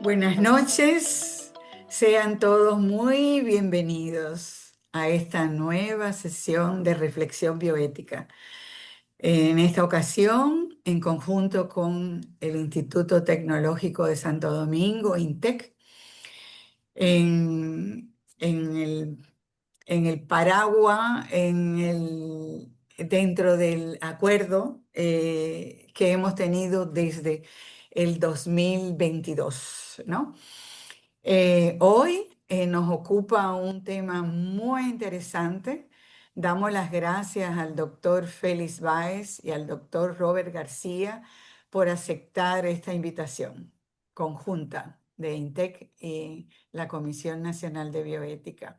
Buenas noches, sean todos muy bienvenidos a esta nueva sesión de reflexión bioética. En esta ocasión, en conjunto con el Instituto Tecnológico de Santo Domingo, INTEC, en el paraguas, dentro del acuerdo que hemos tenido desde el 2022, ¿no? Hoy nos ocupa un tema muy interesante. Damos las gracias al doctor Félix Báez y al doctor Robert García por aceptar esta invitación conjunta de INTEC y la Comisión Nacional de Bioética.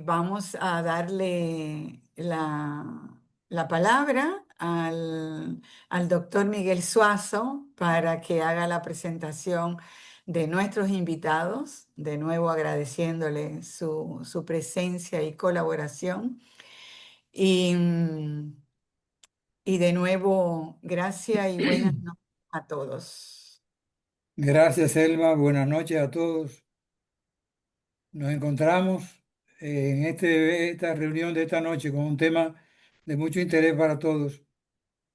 Vamos a darle la palabra al doctor Miguel Suazo para que haga la presentación de nuestros invitados, de nuevo agradeciéndole su presencia y colaboración. Y, y de nuevo, gracias y buenas noches a todos. Gracias, Elma. Buenas noches a todos. Nos encontramos en esta reunión de esta noche con un tema de mucho interés para todos,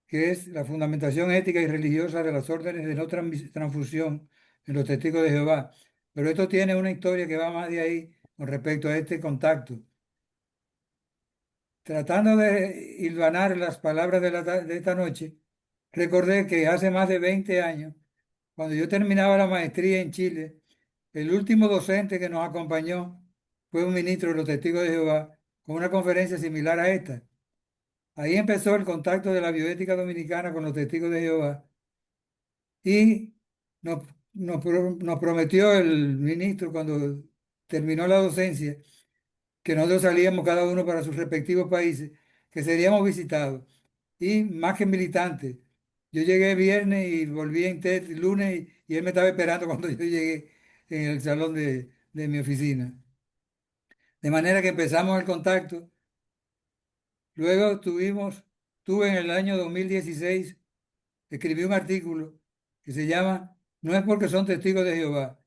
que es la fundamentación ética y religiosa de las órdenes de no transfusión en los testigos de Jehová. Pero esto tiene una historia que va más de ahí con respecto a este contacto. Tratando de hilvanar las palabras de esta noche, recordé que hace más de 20 años, cuando yo terminaba la maestría en Chile, el último docente que nos acompañó fue un ministro de los Testigos de Jehová con una conferencia similar a esta. Ahí empezó el contacto de la bioética dominicana con los Testigos de Jehová y nos prometió el ministro cuando terminó la docencia que nosotros salíamos cada uno para sus respectivos países, que seríamos visitados y más que militantes. Yo llegué viernes y volví en lunes y él me estaba esperando cuando yo llegué en el salón de mi oficina. De manera que empezamos el contacto. Luego tuve en el año 2016, escribí un artículo que se llama No es porque son testigos de Jehová,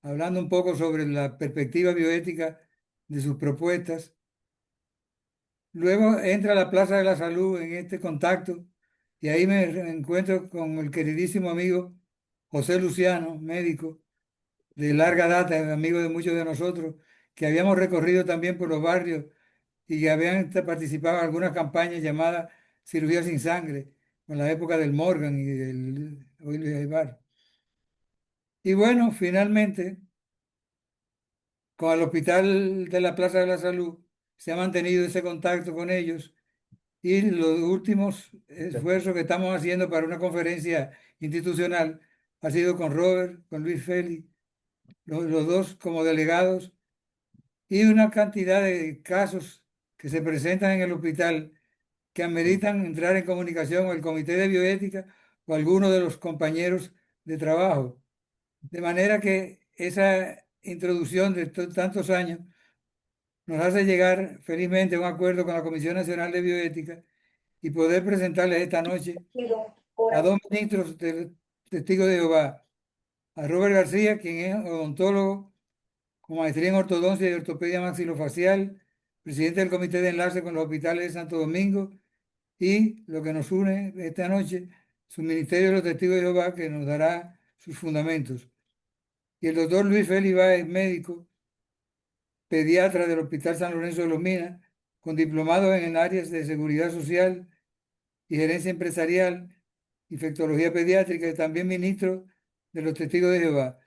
hablando un poco sobre la perspectiva bioética de sus propuestas. Luego entra a la Plaza de la Salud en este contacto y ahí me encuentro con el queridísimo amigo José Luciano, médico de larga data, amigo de muchos de nosotros, que habíamos recorrido también por los barrios y que habían participado en algunas campañas llamadas Cirugía sin Sangre, con la época del Morgan y del Oile Bar. Y bueno, finalmente, con el Hospital de la Plaza de la Salud, se ha mantenido ese contacto con ellos. Y los últimos esfuerzos que estamos haciendo para una conferencia institucional ha sido con Robert, con Luis Félix, los dos como delegados, y una cantidad de casos que se presentan en el hospital que ameritan entrar en comunicación con el Comité de Bioética o alguno de los compañeros de trabajo. De manera que esa introducción de tantos años nos hace llegar felizmente a un acuerdo con la Comisión Nacional de Bioética y poder presentarles esta noche a dos ministros del Testigo de Jehová, a Robert García, quien es odontólogo con maestría en ortodoncia y ortopedia maxilofacial, presidente del Comité de Enlace con los hospitales de Santo Domingo, y lo que nos une esta noche, su Ministerio de los Testigos de Jehová, que nos dará sus fundamentos. Y el doctor Luis Félix Báez, médico, pediatra del Hospital San Lorenzo de los Minas, con diplomados en áreas de seguridad social y gerencia empresarial, infectología pediátrica y también ministro de los Testigos de Jehová.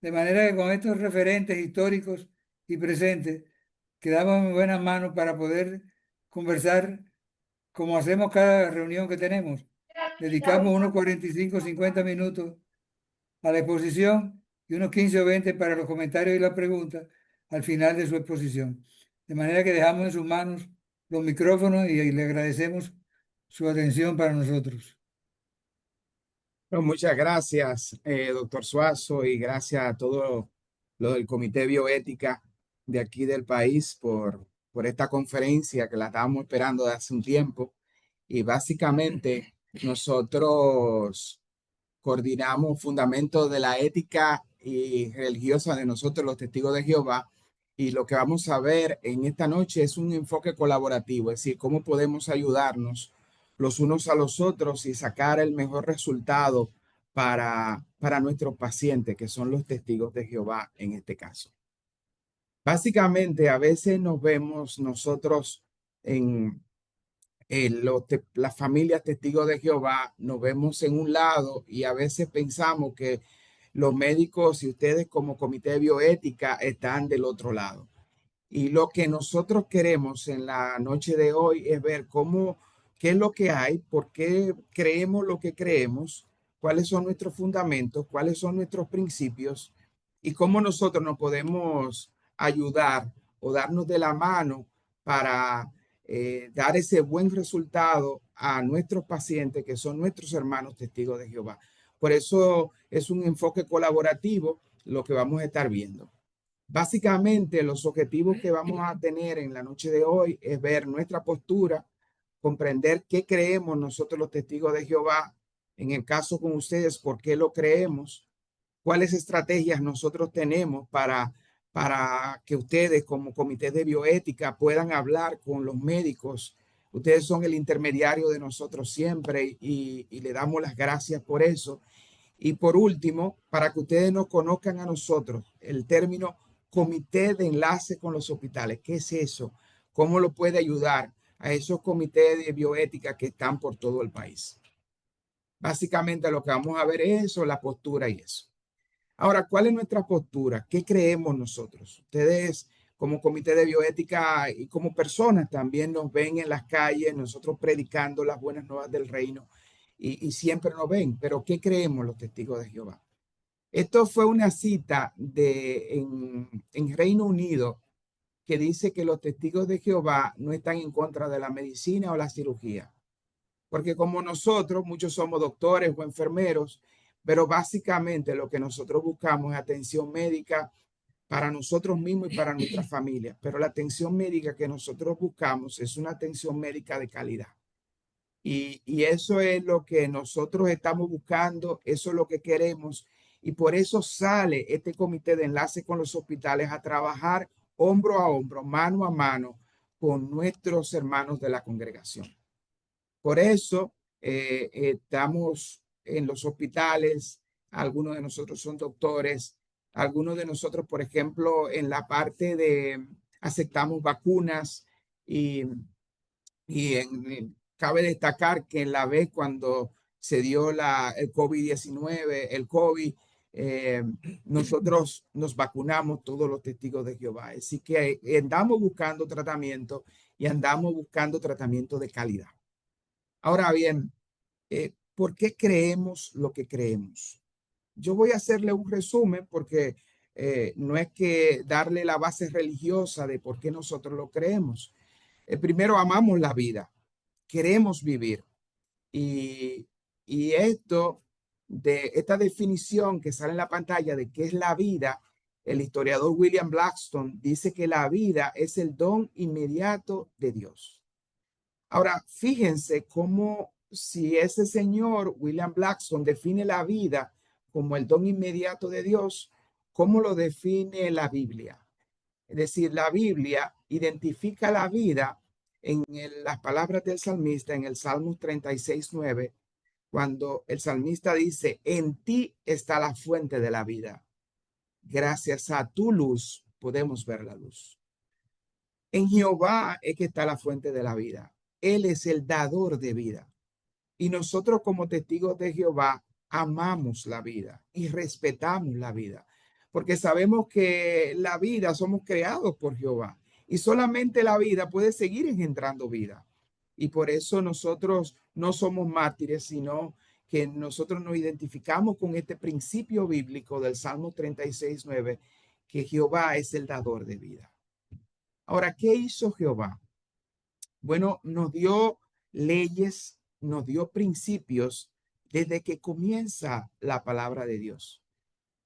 De manera que con estos referentes históricos y presentes quedamos en buenas manos para poder conversar como hacemos cada reunión que tenemos. Dedicamos unos 45 o 50 minutos a la exposición y unos 15 o 20 para los comentarios y las preguntas al final de su exposición. De manera que dejamos en sus manos los micrófonos y le agradecemos su atención para nosotros. Bueno, muchas gracias, doctor Suazo, y gracias a todo lo del Comité Bioética de aquí del país por esta conferencia que la estábamos esperando de hace un tiempo. Y básicamente nosotros coordinamos fundamentos de la ética y religiosa de nosotros, los testigos de Jehová. Y lo que vamos a ver en esta noche es un enfoque colaborativo, es decir, cómo podemos ayudarnos los unos a los otros y sacar el mejor resultado para nuestros pacientes, que son los testigos de Jehová en este caso. Básicamente, a veces nos vemos nosotros en las familias testigos de Jehová, nos vemos en un lado y a veces pensamos que los médicos y ustedes como comité de bioética están del otro lado. Y lo que nosotros queremos en la noche de hoy es ver qué es lo que hay, por qué creemos lo que creemos, cuáles son nuestros fundamentos, cuáles son nuestros principios y cómo nosotros nos podemos ayudar o darnos de la mano para dar ese buen resultado a nuestros pacientes que son nuestros hermanos testigos de Jehová. Por eso es un enfoque colaborativo lo que vamos a estar viendo. Básicamente, los objetivos que vamos a tener en la noche de hoy es ver nuestra postura, comprender qué creemos nosotros los testigos de Jehová, en el caso con ustedes, por qué lo creemos, cuáles estrategias nosotros tenemos para que ustedes como comité de bioética puedan hablar con los médicos. Ustedes son el intermediario de nosotros siempre y le damos las gracias por eso. Y por último, para que ustedes nos conozcan a nosotros, el término comité de enlace con los hospitales. ¿Qué es eso? ¿Cómo lo puede ayudar a esos comités de bioética que están por todo el país? Básicamente lo que vamos a ver es eso, la postura y eso. Ahora, ¿cuál es nuestra postura? ¿Qué creemos nosotros? Ustedes como comité de bioética y como personas también nos ven en las calles, nosotros predicando las buenas nuevas del reino y siempre nos ven. Pero ¿qué creemos los testigos de Jehová? Esto fue una cita en Reino Unido que dice que los testigos de Jehová no están en contra de la medicina o la cirugía. Porque como nosotros, muchos somos doctores o enfermeros, pero básicamente lo que nosotros buscamos es atención médica para nosotros mismos y para nuestras familias. Pero la atención médica que nosotros buscamos es una atención médica de calidad. Y eso es lo que nosotros estamos buscando, eso es lo que queremos. Y por eso sale este comité de enlace con los hospitales a trabajar hombro a hombro, mano a mano con nuestros hermanos de la congregación. Por eso estamos en los hospitales, algunos de nosotros son doctores, algunos de nosotros, por ejemplo, en la parte de aceptamos vacunas cabe destacar que en la vez cuando se dio el COVID-19, el COVID, nosotros nos vacunamos todos los testigos de Jehová. Así que andamos buscando tratamiento y andamos buscando tratamiento de calidad. Ahora bien, ¿por qué creemos lo que creemos? Yo voy a hacerle un resumen porque no es que darle la base religiosa de por qué nosotros lo creemos. Primero, amamos la vida, queremos vivir. Y esta definición que sale en la pantalla de qué es la vida, el historiador William Blackstone dice que la vida es el don inmediato de Dios. Ahora, fíjense cómo si ese señor William Blackstone define la vida como el don inmediato de Dios, ¿cómo lo define la Biblia? Es decir, la Biblia identifica la vida en las palabras del salmista en el Salmo 36:9, cuando el salmista dice, en ti está la fuente de la vida. Gracias a tu luz podemos ver la luz. En Jehová es que está la fuente de la vida. Él es el dador de vida. Y nosotros como testigos de Jehová amamos la vida y respetamos la vida, porque sabemos que la vida somos creados por Jehová y solamente la vida puede seguir engendrando vida. Y por eso nosotros no somos mártires, sino que nosotros nos identificamos con este principio bíblico del Salmo 36:9, que Jehová es el dador de vida. Ahora, ¿qué hizo Jehová? Bueno, nos dio leyes, nos dio principios desde que comienza la palabra de Dios.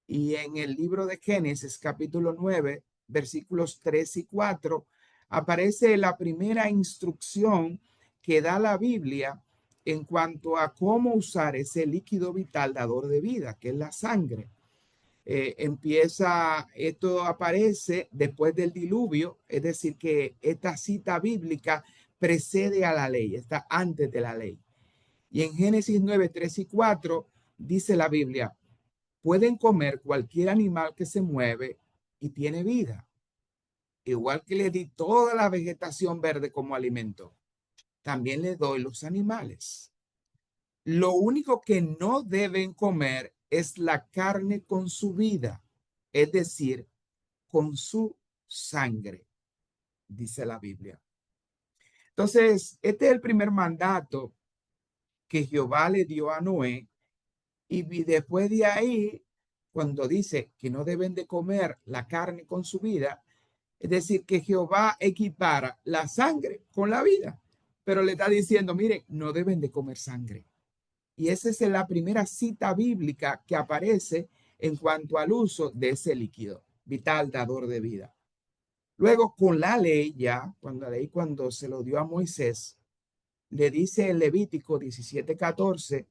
Y en el libro de Génesis, capítulo 9, versículos 3 y 4, aparece la primera instrucción que da la Biblia en cuanto a cómo usar ese líquido vital dador de vida, que es la sangre. Esto aparece después del diluvio, es decir, que esta cita bíblica precede a la ley, está antes de la ley. Y en Génesis 9, 3 y 4 dice la Biblia, pueden comer cualquier animal que se mueve y tiene vida. Igual que le di toda la vegetación verde como alimento, también le doy los animales. Lo único que no deben comer es la carne con su vida, es decir, con su sangre, dice la Biblia. Entonces, este es el primer mandato que Jehová le dio a Noé, y después de ahí, cuando dice que no deben de comer la carne con su vida, es decir, que Jehová equipara la sangre con la vida, pero le está diciendo, miren, no deben de comer sangre. Y esa es la primera cita bíblica que aparece en cuanto al uso de ese líquido vital dador de vida. Luego, con la ley ya, cuando se lo dio a Moisés, le dice en Levítico 17:14,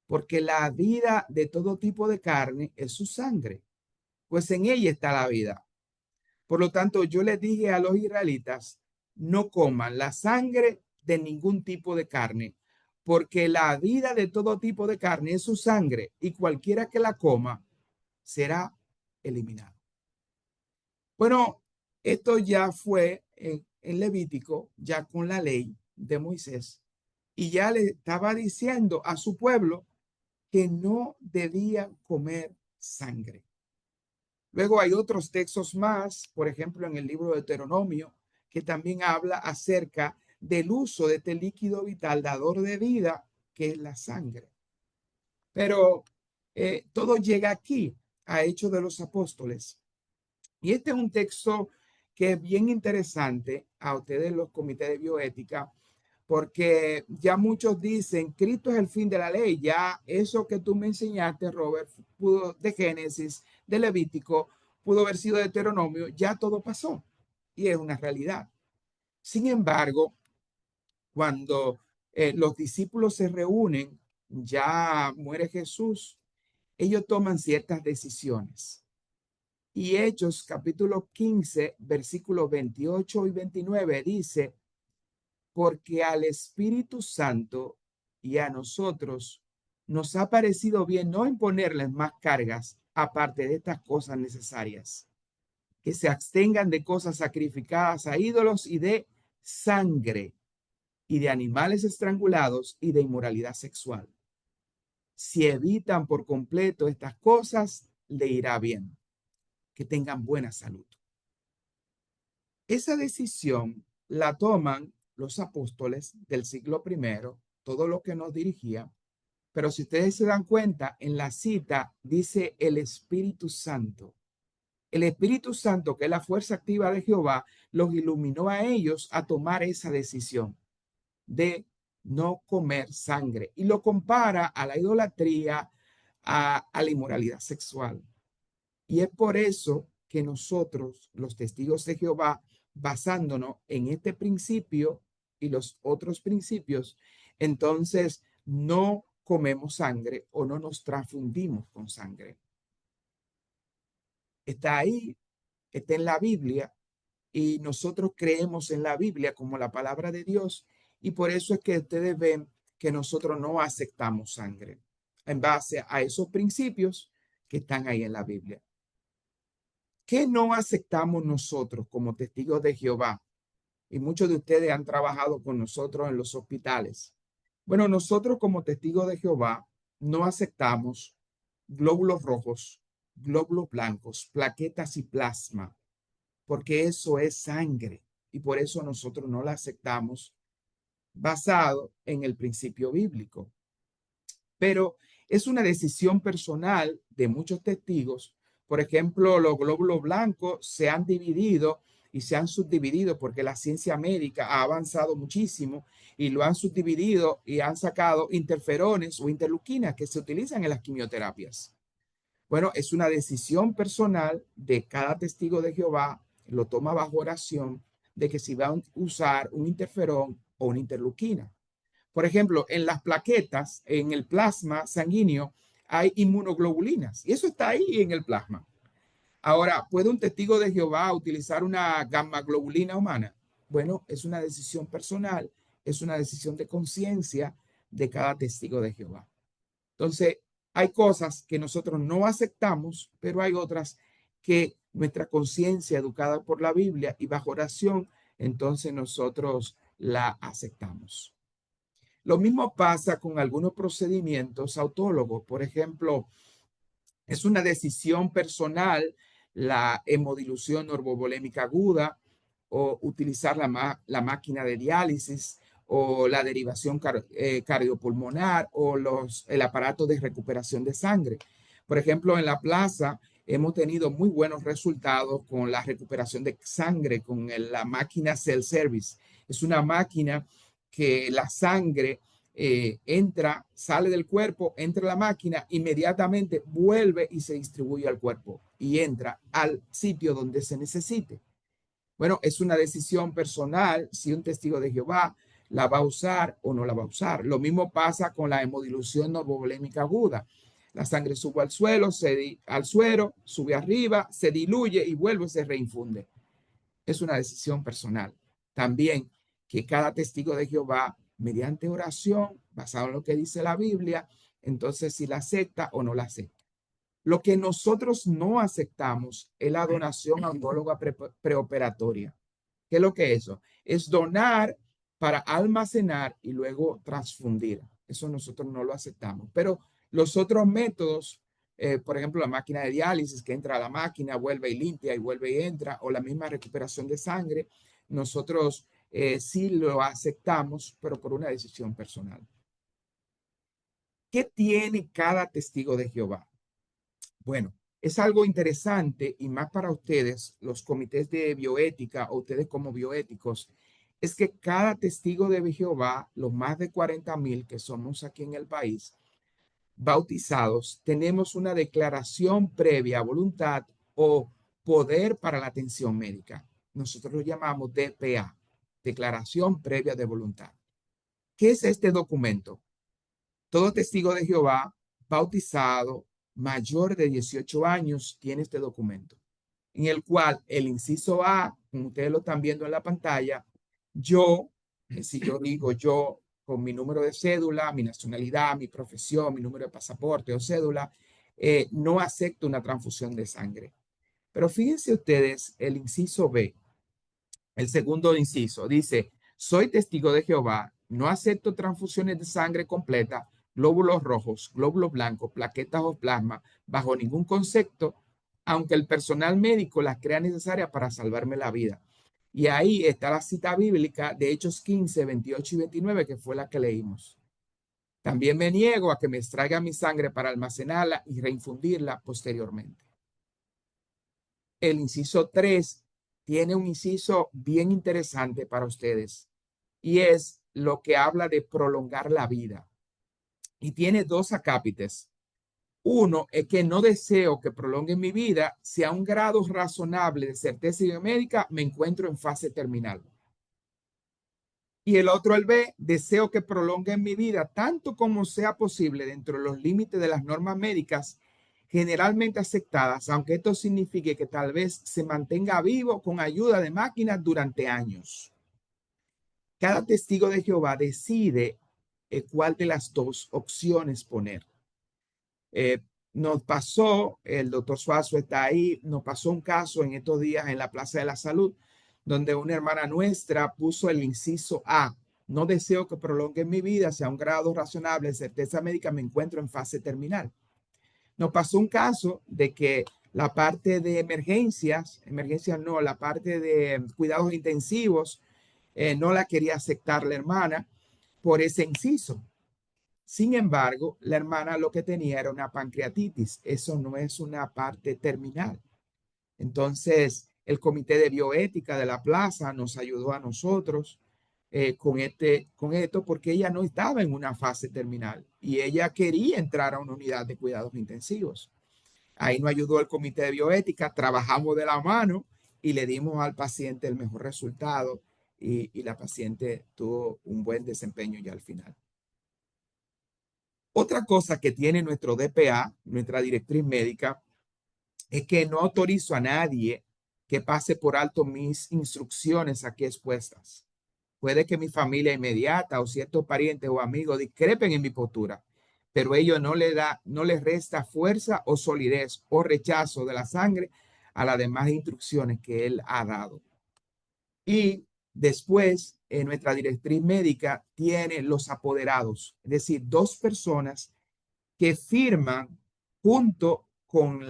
porque la vida de todo tipo de carne es su sangre, pues en ella está la vida. Por lo tanto, yo les dije a los israelitas, no coman la sangre de ningún tipo de carne, porque la vida de todo tipo de carne es su sangre, y cualquiera que la coma será eliminado. Bueno, esto ya fue en Levítico, ya con la ley de Moisés, y ya le estaba diciendo a su pueblo que no debían comer sangre. Luego hay otros textos más, por ejemplo, en el libro de Deuteronomio, que también habla acerca del uso de este líquido vital dador de vida, que es la sangre. Pero todo llega aquí, a Hechos de los Apóstoles. Y este es un texto que es bien interesante a ustedes los comités de bioética, porque ya muchos dicen, Cristo es el fin de la ley. Ya eso que tú me enseñaste, Robert, pudo de Génesis, de Levítico, pudo haber sido de Deuteronomio, ya todo pasó y es una realidad. Sin embargo, cuando los discípulos se reúnen, ya muere Jesús, ellos toman ciertas decisiones. Y Hechos capítulo 15, versículos 28 y 29 dice, porque al Espíritu Santo y a nosotros nos ha parecido bien no imponerles más cargas aparte de estas cosas necesarias, que se abstengan de cosas sacrificadas a ídolos y de sangre y de animales estrangulados y de inmoralidad sexual. Si evitan por completo estas cosas, le irá bien, que tengan buena salud. Esa decisión la toman los apóstoles del siglo primero, todo lo que nos dirigía, pero si ustedes se dan cuenta, en la cita dice el Espíritu Santo. El Espíritu Santo, que es la fuerza activa de Jehová, los iluminó a ellos a tomar esa decisión de no comer sangre y lo compara a la idolatría, a la inmoralidad sexual. Y es por eso que nosotros, los testigos de Jehová, basándonos en este principio y los otros principios, entonces no comemos sangre o no nos transfundimos con sangre. Está ahí, está en la Biblia, y nosotros creemos en la Biblia como la palabra de Dios, y por eso es que ustedes ven que nosotros no aceptamos sangre en base a esos principios que están ahí en la Biblia. ¿Qué no aceptamos nosotros como testigos de Jehová? Y muchos de ustedes han trabajado con nosotros en los hospitales. Bueno, nosotros como testigos de Jehová no aceptamos glóbulos rojos, glóbulos blancos, plaquetas y plasma, porque eso es sangre y por eso nosotros no la aceptamos basado en el principio bíblico. Pero es una decisión personal de muchos testigos. Por ejemplo, los glóbulos blancos se han dividido y se han subdividido porque la ciencia médica ha avanzado muchísimo y lo han subdividido y han sacado interferones o interleuquinas que se utilizan en las quimioterapias. Bueno, es una decisión personal de cada testigo de Jehová, lo toma bajo oración, de que si va a usar un interferón o una interleuquina. Por ejemplo, en las plaquetas, en el plasma sanguíneo, hay inmunoglobulinas y eso está ahí en el plasma. Ahora, ¿puede un testigo de Jehová utilizar una gamma globulina humana? Bueno, es una decisión personal, es una decisión de conciencia de cada testigo de Jehová. Entonces, hay cosas que nosotros no aceptamos, pero hay otras que nuestra conciencia educada por la Biblia y bajo oración, entonces nosotros la aceptamos. Lo mismo pasa con algunos procedimientos autólogos. Por ejemplo, es una decisión personal la hemodilución normovolémica aguda o utilizar la máquina de diálisis o la derivación cardiopulmonar o el aparato de recuperación de sangre. Por ejemplo, en la plaza hemos tenido muy buenos resultados con la recuperación de sangre con la máquina Cell Service. Es una máquina que la sangre entra, sale del cuerpo, entra a la máquina, inmediatamente vuelve y se distribuye al cuerpo y entra al sitio donde se necesite. Bueno, es una decisión personal si un testigo de Jehová la va a usar o no la va a usar. Lo mismo pasa con la hemodilución normovolémica aguda. La sangre sube al suelo, al suero, sube arriba, se diluye y vuelve y se reinfunde. Es una decisión personal. También que cada testigo de Jehová, mediante oración, basado en lo que dice la Biblia, entonces si la acepta o no la acepta. Lo que nosotros no aceptamos es la donación autóloga preoperatoria. ¿Qué es lo que es eso? Es donar para almacenar y luego transfundir. Eso nosotros no lo aceptamos. Pero los otros métodos, por ejemplo, la máquina de diálisis que entra a la máquina, vuelve y limpia y vuelve y entra, o la misma recuperación de sangre, nosotros sí lo aceptamos, pero por una decisión personal. ¿Qué tiene cada testigo de Jehová? Bueno, es algo interesante y más para ustedes, los comités de bioética o ustedes como bioéticos, es que cada testigo de Jehová, los más de 40,000 que somos aquí en el país, bautizados, tenemos una declaración previa, voluntad o poder para la atención médica. Nosotros lo llamamos DPA, Declaración Previa de Voluntad. ¿Qué es este documento? Todo testigo de Jehová bautizado mayor de 18 años tiene este documento, en el cual el inciso A, como ustedes lo están viendo en la pantalla, yo, si yo digo yo, con mi número de cédula, mi nacionalidad, mi profesión, mi número de pasaporte o cédula, no acepto una transfusión de sangre. Pero fíjense ustedes el inciso B, el segundo inciso, dice, soy testigo de Jehová, no acepto transfusiones de sangre completa, glóbulos rojos, glóbulos blancos, plaquetas o plasma, bajo ningún concepto, aunque el personal médico las crea necesarias para salvarme la vida. Y ahí está la cita bíblica de Hechos 15, 28 y 29, que fue la que leímos. También me niego a que me extraigan mi sangre para almacenarla y reinfundirla posteriormente. El inciso 3 tiene un inciso bien interesante para ustedes y es lo que habla de prolongar la vida. Y tiene dos acápites. Uno es que no deseo que prolongue mi vida si a un grado razonable de certeza biomédica me encuentro en fase terminal. Y el otro, el B, deseo que prolongue mi vida tanto como sea posible dentro de los límites de las normas médicas generalmente aceptadas, aunque esto signifique que tal vez se mantenga vivo con ayuda de máquinas durante años. Cada testigo de Jehová decide cuál de las dos opciones poner. Nos pasó, el doctor Suazo está ahí, nos pasó un caso en estos días en la Plaza de la Salud, donde una hermana nuestra puso el inciso A. No deseo que prolongue mi vida, si a un grado razonable de certeza médica me encuentro en fase terminal. Nos pasó un caso de que la parte de emergencias no, la parte de cuidados intensivos, no la quería aceptar la hermana por ese inciso. Sin embargo, la hermana lo que tenía era una pancreatitis. Eso no es una parte terminal. Entonces, el comité de bioética de la plaza nos ayudó a nosotros con esto porque ella no estaba en una fase terminal y ella quería entrar a una unidad de cuidados intensivos. Ahí nos ayudó el comité de bioética, trabajamos de la mano y le dimos al paciente el mejor resultado y la paciente tuvo un buen desempeño ya al final. Otra cosa que tiene nuestro DPA, nuestra directriz médica, es que no autorizo a nadie que pase por alto mis instrucciones aquí expuestas. Puede que mi familia inmediata o ciertos parientes o amigos discrepen en mi postura, pero ello no les resta fuerza o solidez o rechazo de la sangre a las demás instrucciones que él ha dado. Y después, nuestra directriz médica tiene los apoderados, es decir, dos personas que firman junto con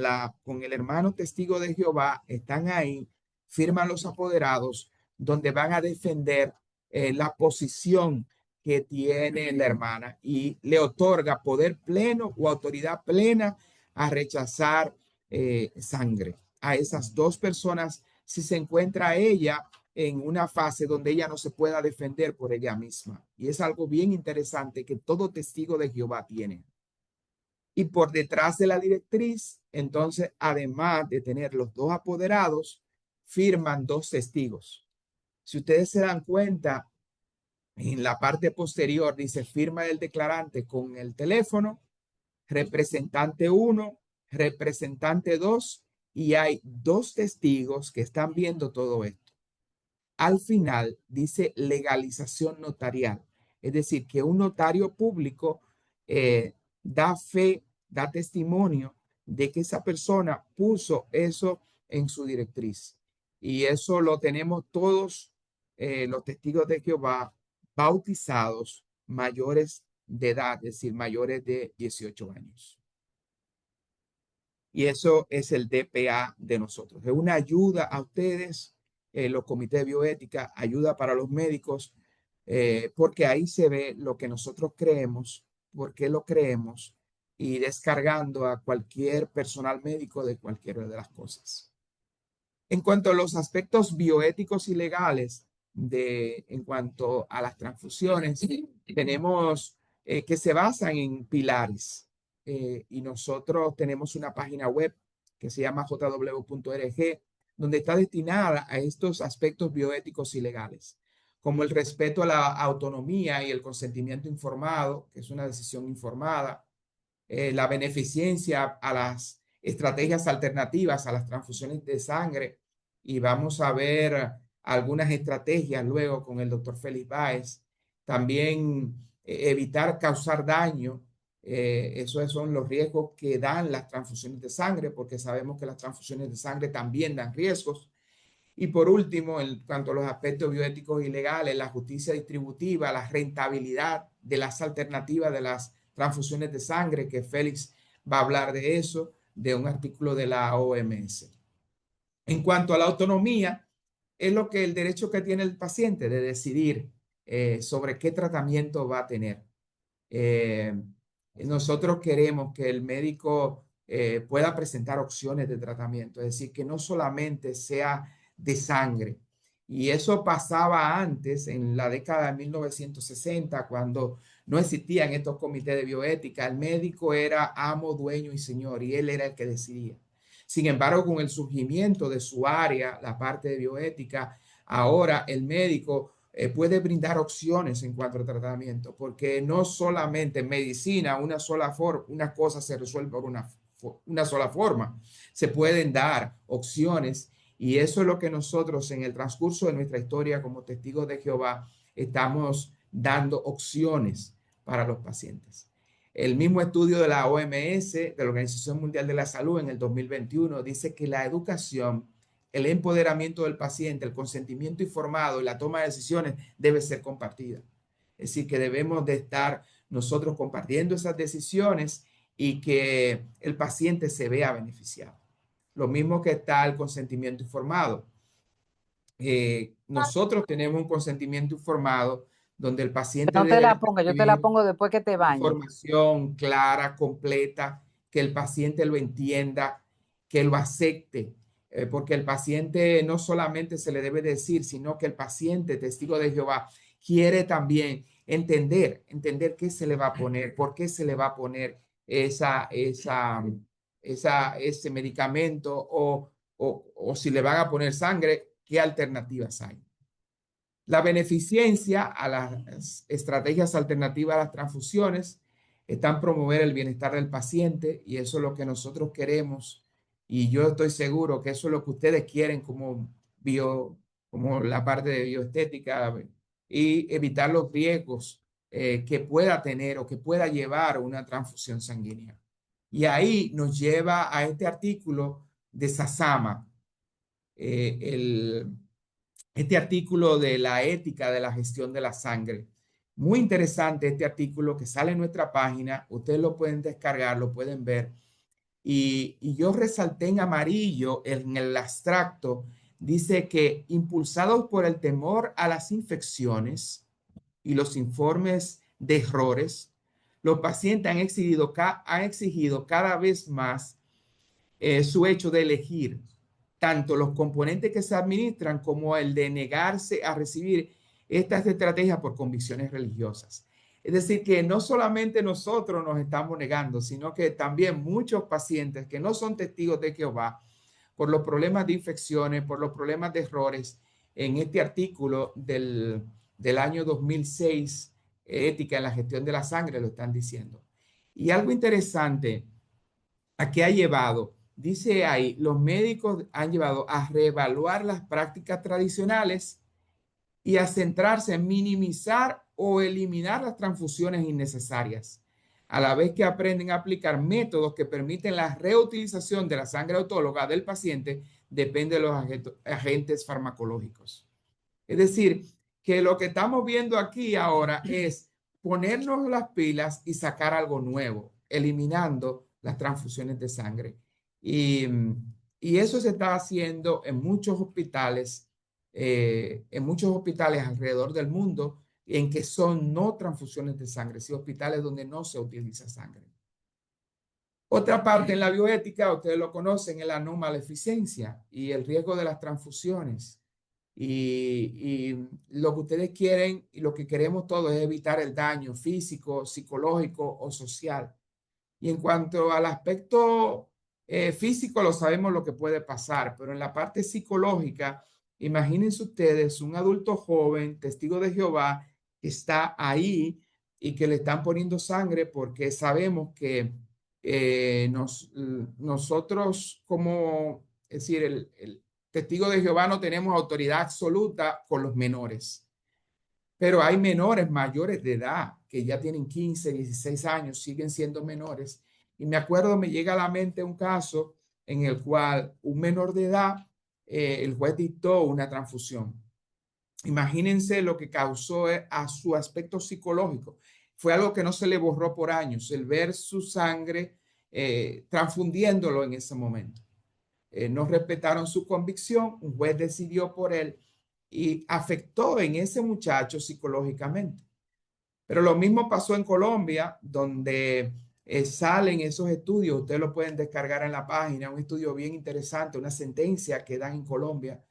el hermano testigo de Jehová, están ahí, firman los apoderados, donde van a defender la posición que tiene la hermana y le otorga poder pleno o autoridad plena a rechazar sangre a esas dos personas si se encuentra ella en una fase donde ella no se pueda defender por ella misma. Y es algo bien interesante que todo testigo de Jehová tiene. Y por detrás de la directriz, entonces, además de tener los dos apoderados, firman dos testigos. Si ustedes se dan cuenta, en la parte posterior dice firma del declarante con el teléfono, representante 1, representante 2, y hay dos testigos que están viendo todo esto. Al final dice legalización notarial, es decir, que un notario público da fe, da testimonio de que esa persona puso eso en su directriz. Y eso lo tenemos todos los testigos de Jehová bautizados mayores de edad, es decir, mayores de 18 años. Y eso es el DPA de nosotros. Es una ayuda a ustedes, los comités de bioética, ayuda para los médicos, porque ahí se ve lo que nosotros creemos, por qué lo creemos, y descargando a cualquier personal médico de cualquiera de las cosas. En cuanto a los aspectos bioéticos y legales, en cuanto a las transfusiones, tenemos que se basan en pilares. Y nosotros tenemos una página web que se llama jw.org, donde está destinada a estos aspectos bioéticos y legales, como el respeto a la autonomía y el consentimiento informado, que es una decisión informada, la beneficencia a las estrategias alternativas a las transfusiones de sangre, y vamos a ver algunas estrategias luego con el doctor Félix Báez. También evitar causar daño. Esos son los riesgos que dan las transfusiones de sangre, porque sabemos que las transfusiones de sangre también dan riesgos. Y por último, en cuanto a los aspectos bioéticos y legales, la justicia distributiva, la rentabilidad de las alternativas de las transfusiones de sangre, que Félix va a hablar de eso, de un artículo de la OMS. En cuanto a la autonomía, es lo que el derecho que tiene el paciente de decidir sobre qué tratamiento va a tener. Nosotros queremos que el médico pueda presentar opciones de tratamiento, es decir, que no solamente sea de sangre. Y eso pasaba antes, en la década de 1960, cuando no existían estos comités de bioética. El médico era amo, dueño y señor, y él era el que decidía. Sin embargo, con el surgimiento de su área, la parte de bioética, ahora el médico puede brindar opciones en cuanto a tratamiento, porque no solamente en medicina una cosa se resuelve por una sola forma, se pueden dar opciones, y eso es lo que nosotros en el transcurso de nuestra historia como testigos de Jehová estamos dando opciones para los pacientes. El mismo estudio de la OMS, de la Organización Mundial de la Salud, en el 2021 dice que la educación, el empoderamiento del paciente, el consentimiento informado y la toma de decisiones debe ser compartida. Es decir, que debemos de estar nosotros compartiendo esas decisiones y que el paciente se vea beneficiado. Lo mismo que está el consentimiento informado. Nosotros tenemos un consentimiento informado donde el paciente No te debe la ponga, yo te la recibir pongo después que te bañes. información clara, completa, que el paciente lo entienda, que lo acepte, porque el paciente no solamente se le debe decir, sino que el paciente, testigo de Jehová, quiere también entender qué se le va a poner, por qué se le va a poner ese medicamento, o si le van a poner sangre, qué alternativas hay. La beneficencia a las estrategias alternativas a las transfusiones están promover el bienestar del paciente y eso es lo que nosotros queremos y yo estoy seguro que eso es lo que ustedes quieren como la parte de bioestética y evitar los riesgos que pueda tener o que pueda llevar una transfusión sanguínea. Y ahí nos lleva a este artículo de Sasama, este artículo de la ética de la gestión de la sangre. Muy interesante este artículo que sale en nuestra página. Ustedes lo pueden descargar, lo pueden ver. Y yo resalté en amarillo en el abstracto, dice que impulsados por el temor a las infecciones y los informes de errores, los pacientes han exigido cada vez más su hecho de elegir tanto los componentes que se administran como el de negarse a recibir estas estrategias por convicciones religiosas. Es decir, que no solamente nosotros nos estamos negando, sino que también muchos pacientes que no son testigos de Jehová, por los problemas de infecciones, por los problemas de errores, en este artículo del año 2006, Ética en la gestión de la sangre, lo están diciendo. Y algo interesante, ¿a qué ha llevado? Dice ahí, los médicos han llevado a reevaluar las prácticas tradicionales y a centrarse en minimizar o eliminar las transfusiones innecesarias, a la vez que aprenden a aplicar métodos que permiten la reutilización de la sangre autóloga del paciente, depende de los agentes farmacológicos. Es decir, que lo que estamos viendo aquí ahora es ponernos las pilas y sacar algo nuevo, eliminando las transfusiones de sangre. Y eso se está haciendo en muchos hospitales alrededor del mundo, en que son no transfusiones de sangre, sino hospitales donde no se utiliza sangre. Otra parte en la bioética, ustedes lo conocen, es la no maleficencia y el riesgo de las transfusiones. Y lo que ustedes quieren y lo que queremos todos es evitar el daño físico, psicológico o social. Y en cuanto al aspecto físico, lo sabemos lo que puede pasar, pero en la parte psicológica, imagínense ustedes un adulto joven, testigo de Jehová, que está ahí y que le están poniendo sangre porque sabemos que nosotros como, es decir, el testigo de Jehová no tenemos autoridad absoluta con los menores. Pero hay menores mayores de edad que ya tienen 15, 16 años, siguen siendo menores. Y me acuerdo, me llega a la mente un caso en el cual un menor de edad, el juez dictó una transfusión. Imagínense lo que causó a su aspecto psicológico. Fue algo que no se le borró por años, el ver su sangre transfundiéndolo en ese momento. No respetaron su convicción, un juez decidió por él y afectó en ese muchacho psicológicamente. Pero lo mismo pasó en Colombia, donde salen esos estudios, ustedes lo pueden descargar en la página, un estudio bien interesante, una sentencia que dan en Colombia,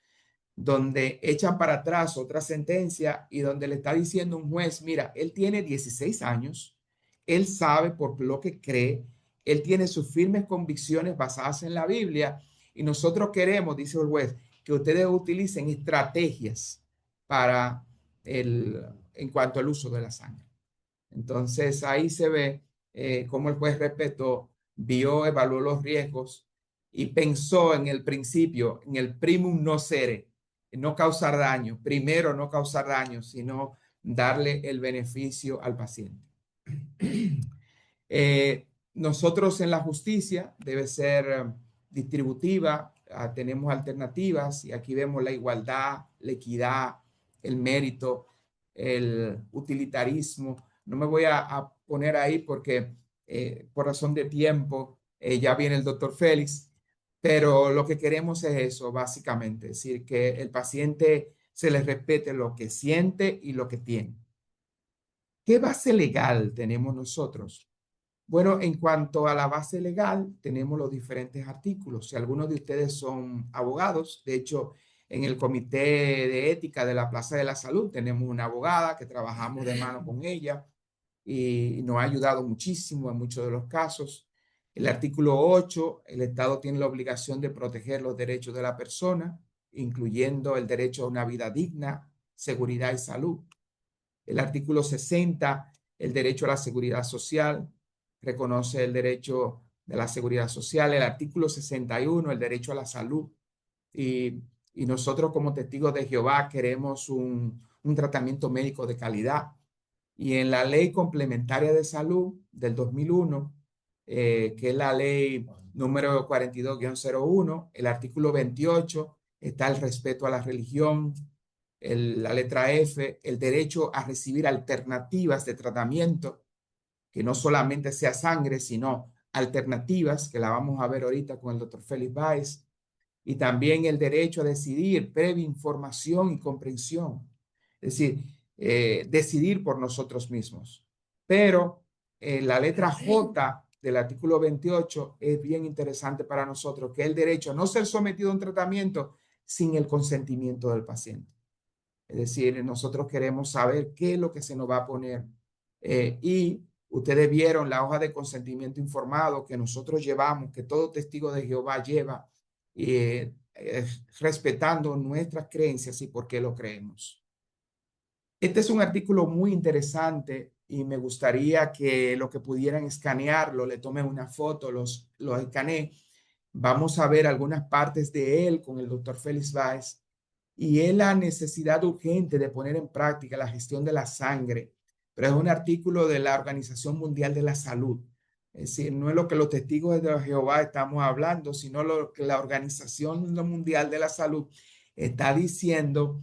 donde echan para atrás otra sentencia y donde le está diciendo un juez, mira, él tiene 16 años, él sabe por lo que cree, él tiene sus firmes convicciones basadas en la Biblia y nosotros queremos, dice el juez, que ustedes utilicen estrategias para en cuanto al uso de la sangre. Entonces ahí se ve cómo el juez respetó, vio, evaluó los riesgos y pensó en el principio, en el primum nocere, no causar daño, primero no causar daño, sino darle el beneficio al paciente. Nosotros en la justicia debe ser distributiva, tenemos alternativas y aquí vemos la igualdad, la equidad, el mérito, el utilitarismo. No me voy a poner ahí porque por razón de tiempo ya viene el doctor Félix, pero lo que queremos es eso, básicamente, es decir, que el paciente se le respete lo que siente y lo que tiene. ¿Qué base legal tenemos nosotros? Bueno, en cuanto a la base legal, tenemos los diferentes artículos. Si algunos de ustedes son abogados, de hecho, en el Comité de Ética de la Plaza de la Salud tenemos una abogada que trabajamos de mano con ella y nos ha ayudado muchísimo en muchos de los casos. El artículo 8, el Estado tiene la obligación de proteger los derechos de la persona, incluyendo el derecho a una vida digna, seguridad y salud. El artículo 60, el derecho a la seguridad social. reconoce el derecho de la seguridad social, el artículo 61, el derecho a la salud. Y, y nosotros como testigos de Jehová queremos un tratamiento médico de calidad. Y en la ley complementaria de salud del 2001, que es la ley número 42-01, el artículo 28, está el respeto a la religión, la letra F, el derecho a recibir alternativas de tratamiento, que no solamente sea sangre, sino alternativas, que la vamos a ver ahorita con el doctor Félix Báez, y también el derecho a decidir, previa información y comprensión. Es decir, decidir por nosotros mismos. Pero la letra J del artículo 28 es bien interesante para nosotros, que es el derecho a no ser sometido a un tratamiento sin el consentimiento del paciente. Es decir, nosotros queremos saber qué es lo que se nos va a poner. Y ustedes vieron la hoja de consentimiento informado que nosotros llevamos, que todo testigo de Jehová lleva, respetando nuestras creencias y por qué lo creemos. Este es un artículo muy interesante y me gustaría que lo que pudieran escanearlo, le tomen una foto, los escaneé. Vamos a ver algunas partes de él con el doctor Félix Báez y es la necesidad urgente de poner en práctica la gestión de la sangre. Pero es un artículo de la Organización Mundial de la Salud. Es decir, no es lo que los testigos de Jehová estamos hablando, sino lo que la Organización Mundial de la Salud está diciendo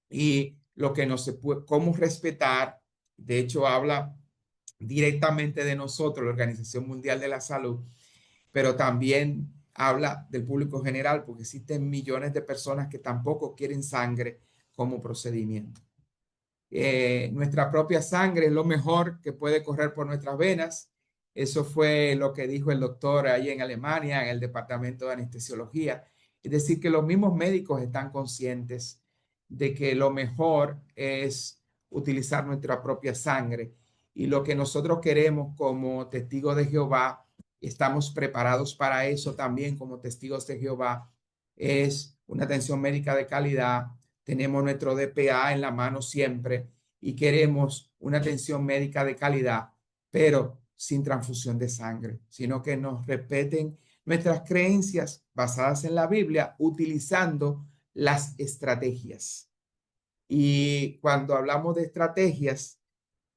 y lo que no se puede, cómo respetar. De hecho, habla directamente de nosotros, la Organización Mundial de la Salud, pero también habla del público general, porque existen millones de personas que tampoco quieren sangre como procedimiento. Nuestra propia sangre es lo mejor que puede correr por nuestras venas. Eso fue lo que dijo el doctor ahí en Alemania, en el departamento de anestesiología. Es decir, que los mismos médicos están conscientes de que lo mejor es utilizar nuestra propia sangre. Y lo que nosotros queremos como testigos de Jehová, estamos preparados para eso también como testigos de Jehová, es una atención médica de calidad. Tenemos nuestro DPA en la mano siempre y queremos una atención médica de calidad, pero sin transfusión de sangre, sino que nos respeten nuestras creencias basadas en la Biblia, utilizando las estrategias. Y cuando hablamos de estrategias,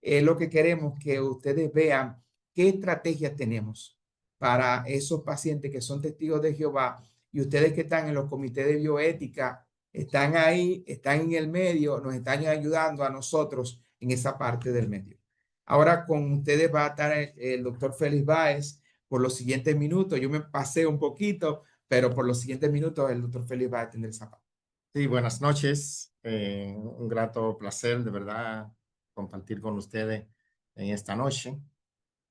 es lo que queremos que ustedes vean qué estrategias tenemos para esos pacientes que son testigos de Jehová y ustedes que están en los comités de bioética, están ahí, están en el medio, nos están ayudando a nosotros en esa parte del medio. Ahora con ustedes va a estar el doctor Félix Báez por los siguientes minutos. Yo me pasé un poquito, pero por los siguientes minutos el doctor Félix va a tener esa parte. Sí, buenas noches. Un grato placer, de verdad, compartir con ustedes en esta noche.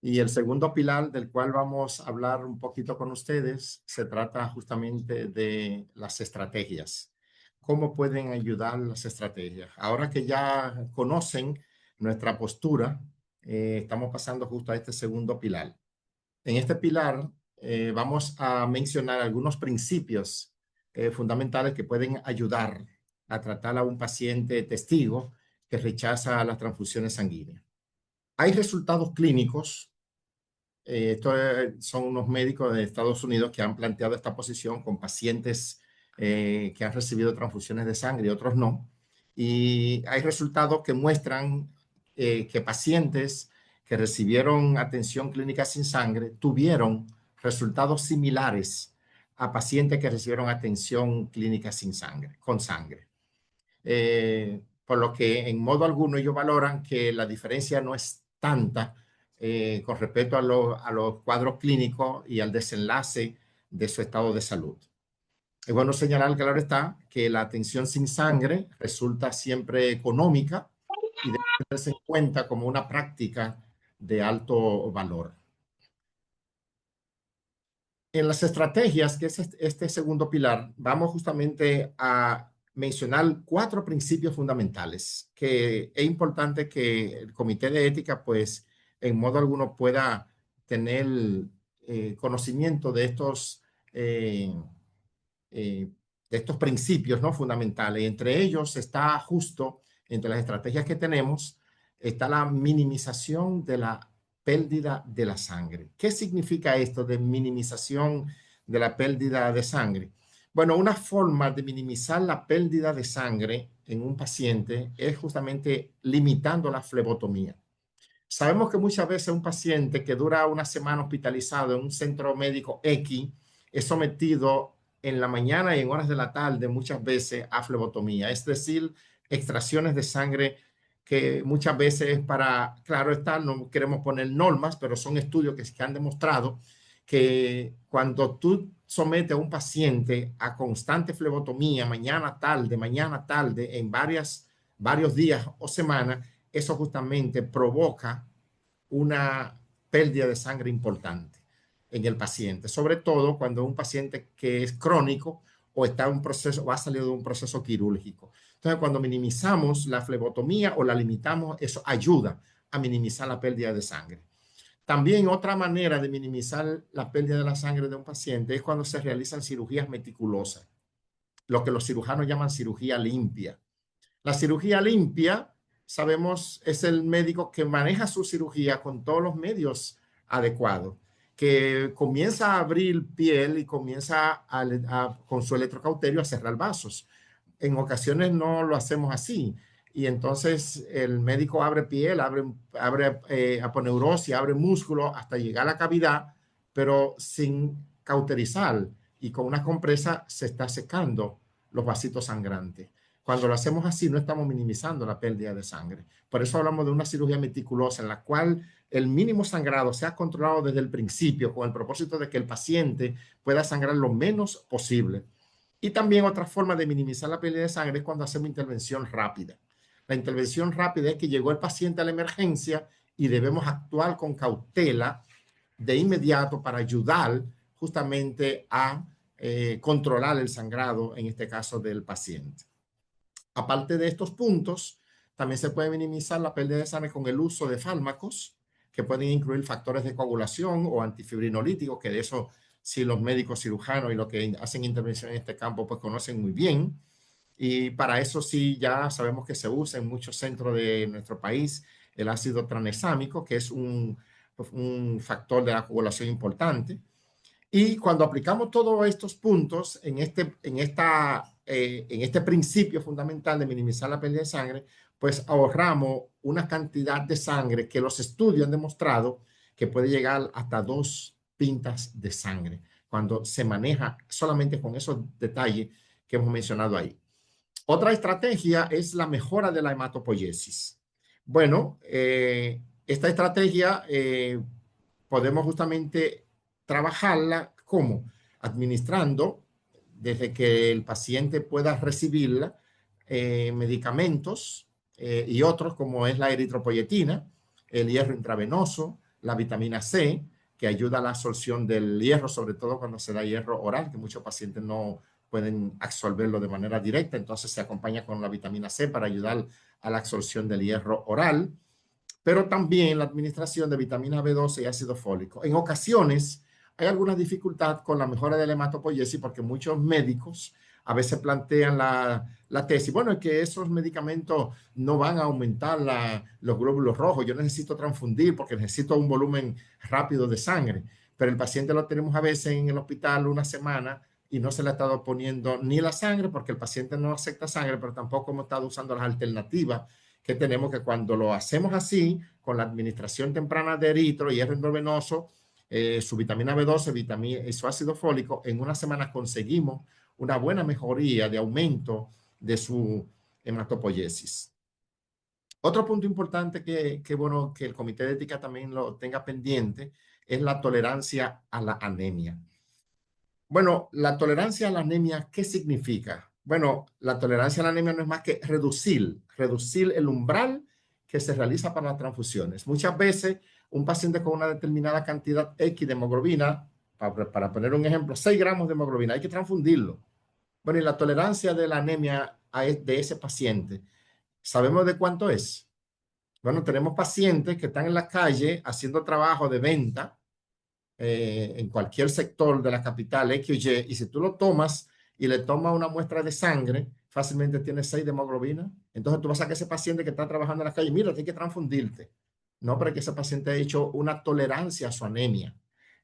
Y el segundo pilar del cual vamos a hablar un poquito con ustedes se trata justamente de las estrategias. ¿Cómo pueden ayudar las estrategias? Ahora que ya conocen nuestra postura, estamos pasando justo a este segundo pilar. En este pilar vamos a mencionar algunos principios fundamentales que pueden ayudar a tratar a un paciente testigo que rechaza las transfusiones sanguíneas. Hay resultados clínicos. Estos son unos médicos de Estados Unidos que han planteado esta posición con pacientes que han recibido transfusiones de sangre y otros no. Y hay resultados que muestran que pacientes que recibieron atención clínica sin sangre tuvieron resultados similares a pacientes que recibieron atención clínica sin sangre, con sangre. Por lo que en modo alguno ellos valoran que la diferencia no es tanta con respecto a los cuadros clínicos y al desenlace de su estado de salud. Es bueno señalar, claro está, que la atención sin sangre resulta siempre económica y debe tenerse en cuenta como una práctica de alto valor. En las estrategias, que es este segundo pilar, vamos justamente a mencionar 4 principios fundamentales que es importante que el comité de ética, pues, en modo alguno pueda tener conocimiento de estos principios, ¿no?, fundamentales. Entre ellos está justo, entre las estrategias que tenemos, está la minimización de la pérdida de la sangre. ¿Qué significa esto de minimización de la pérdida de sangre? Bueno, una forma de minimizar la pérdida de sangre en un paciente es justamente limitando la flebotomía. Sabemos que muchas veces un paciente que dura una semana hospitalizado en un centro médico X es sometido en la mañana y en horas de la tarde muchas veces a flebotomía, es decir, extracciones de sangre que muchas veces es para, claro está, no queremos poner normas, pero son estudios que han demostrado que cuando tú sometes a un paciente a constante flebotomía mañana, tarde, en varios días o semanas, eso justamente provoca una pérdida de sangre importante en el paciente, sobre todo cuando un paciente que es crónico o está en un proceso, va a salir de un proceso quirúrgico. Entonces, cuando minimizamos la flebotomía o la limitamos, eso ayuda a minimizar la pérdida de sangre. También otra manera de minimizar la pérdida de la sangre de un paciente es cuando se realizan cirugías meticulosas, lo que los cirujanos llaman cirugía limpia. La cirugía limpia, sabemos, es el médico que maneja su cirugía con todos los medios adecuados, que comienza a abrir piel y comienza con su electrocauterio a cerrar vasos. En ocasiones no lo hacemos así. Y entonces el médico abre piel, abre aponeurosis, abre músculo hasta llegar a la cavidad, pero sin cauterizar y con una compresa se está secando los vasitos sangrantes. Cuando lo hacemos así, no estamos minimizando la pérdida de sangre. Por eso hablamos de una cirugía meticulosa en la cual el mínimo sangrado se ha controlado desde el principio con el propósito de que el paciente pueda sangrar lo menos posible. Y también otra forma de minimizar la pérdida de sangre es cuando hacemos intervención rápida. La intervención rápida es que llegó el paciente a la emergencia y debemos actuar con cautela de inmediato para ayudar justamente a controlar el sangrado, en este caso del paciente. Aparte de estos puntos, también se puede minimizar la pérdida de sangre con el uso de fármacos que pueden incluir factores de coagulación o antifibrinolíticos, que de eso sí los médicos cirujanos y los que hacen intervención en este campo pues conocen muy bien. Y para eso sí ya sabemos que se usa en muchos centros de nuestro país el ácido tranexámico, que es un factor de la coagulación importante. Y cuando aplicamos todos estos puntos en este principio fundamental de minimizar la pérdida de sangre, pues ahorramos una cantidad de sangre que los estudios han demostrado que puede llegar hasta 2 pintas de sangre cuando se maneja solamente con esos detalles que hemos mencionado ahí. Otra estrategia es la mejora de la hematopoiesis. Bueno, esta estrategia podemos justamente trabajarla como administrando desde que el paciente pueda recibirla medicamentos y otros como es la eritropoyetina, el hierro intravenoso, la vitamina C, que ayuda a la absorción del hierro, sobre todo cuando se da hierro oral, que muchos pacientes no pueden absorberlo de manera directa, entonces se acompaña con la vitamina C para ayudar a la absorción del hierro oral, pero también la administración de vitamina B12 y ácido fólico. En ocasiones hay alguna dificultad con la mejora de la hematopoiesis porque muchos médicos a veces plantean la tesis, bueno, es que esos medicamentos no van a aumentar los glóbulos rojos, yo necesito transfundir porque necesito un volumen rápido de sangre, pero el paciente lo tenemos a veces en el hospital una semana y no se le ha estado poniendo ni la sangre porque el paciente no acepta sangre, pero tampoco hemos estado usando las alternativas que tenemos, que cuando lo hacemos así, con la administración temprana de eritro, hierro endovenoso, su vitamina B12, vitamina y su ácido fólico, en una semana conseguimos una buena mejoría de aumento de su hematopoiesis. Otro punto importante que bueno que el Comité de Ética también lo tenga pendiente es la tolerancia a la anemia. Bueno, la tolerancia a la anemia, ¿qué significa? Bueno, la tolerancia a la anemia no es más que reducir el umbral que se realiza para las transfusiones. Muchas veces un paciente con una determinada cantidad X de hemoglobina, para poner un ejemplo, 6 gramos de hemoglobina, hay que transfundirlo. Bueno, y la tolerancia de la anemia de ese paciente, ¿sabemos de cuánto es? Bueno, tenemos pacientes que están en la calle haciendo trabajo de venta, en cualquier sector de la capital X o Y, y si tú lo tomas y le tomas una muestra de sangre, fácilmente tiene 6 de hemoglobina. Entonces tú vas a que ese paciente que está trabajando en la calle, mira, tienes que transfundirte. no, pero que ese paciente ha hecho una tolerancia a su anemia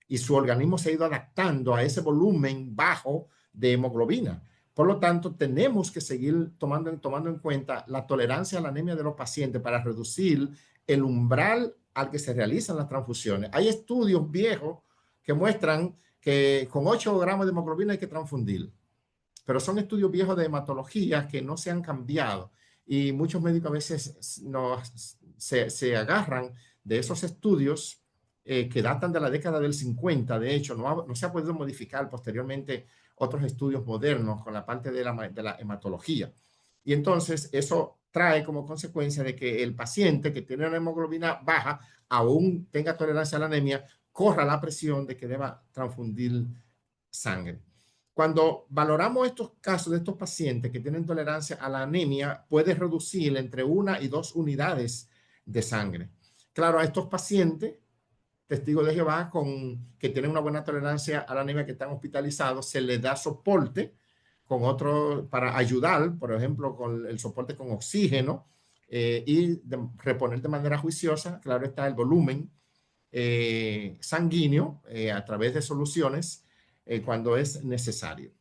y su organismo se ha ido adaptando a ese volumen bajo de hemoglobina. Por lo tanto, tenemos que seguir tomando en cuenta la tolerancia a la anemia de los pacientes para reducir el umbral al que se realizan las transfusiones. Hay estudios viejos que muestran que con 8 gramos de hemoglobina hay que transfundir, pero son estudios viejos de hematología que no se han cambiado y muchos médicos a veces se agarran de esos estudios que datan de la década del 50. De hecho, no se ha podido modificar posteriormente otros estudios modernos con la parte de la hematología. Y entonces eso trae como consecuencia de que el paciente que tiene una hemoglobina baja, aún tenga tolerancia a la anemia, corra la presión de que deba transfundir sangre. Cuando valoramos estos casos de estos pacientes que tienen tolerancia a la anemia, puede reducir entre 1 y 2 unidades de sangre. Claro, a estos pacientes, testigos de Jehová, que tienen una buena tolerancia a la anemia, que están hospitalizados, se les da soporte con otro para ayudar, por ejemplo, con el soporte con oxígeno y reponer de manera juiciosa, claro está, el volumen sanguíneo a través de soluciones cuando es necesario.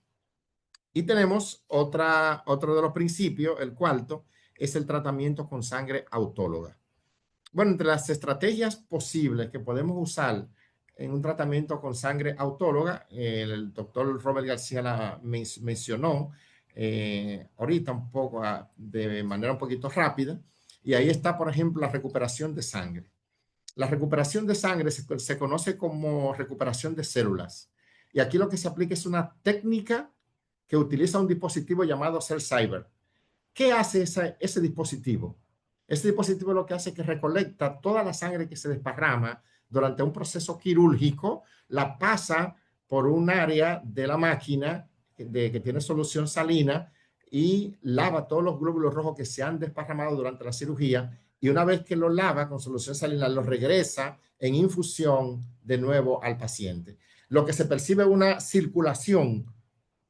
Y tenemos otro de los principios, el cuarto, es el tratamiento con sangre autóloga. Bueno, entre las estrategias posibles que podemos usar en un tratamiento con sangre autóloga, el doctor Robert García la mencionó ahorita un poco, de manera un poquito rápida, y ahí está, por ejemplo, la recuperación de sangre. La recuperación de sangre se conoce como recuperación de células. Y aquí lo que se aplica es una técnica que utiliza un dispositivo llamado CellCyber. ¿Qué hace ese dispositivo? Ese dispositivo lo que hace es que recolecta toda la sangre que se desparrama durante un proceso quirúrgico, la pasa por un área de la máquina que tiene solución salina y lava todos los glóbulos rojos que se han desparramado durante la cirugía, y una vez que lo lava con solución salina, lo regresa en infusión de nuevo al paciente. Lo que se percibe es una circulación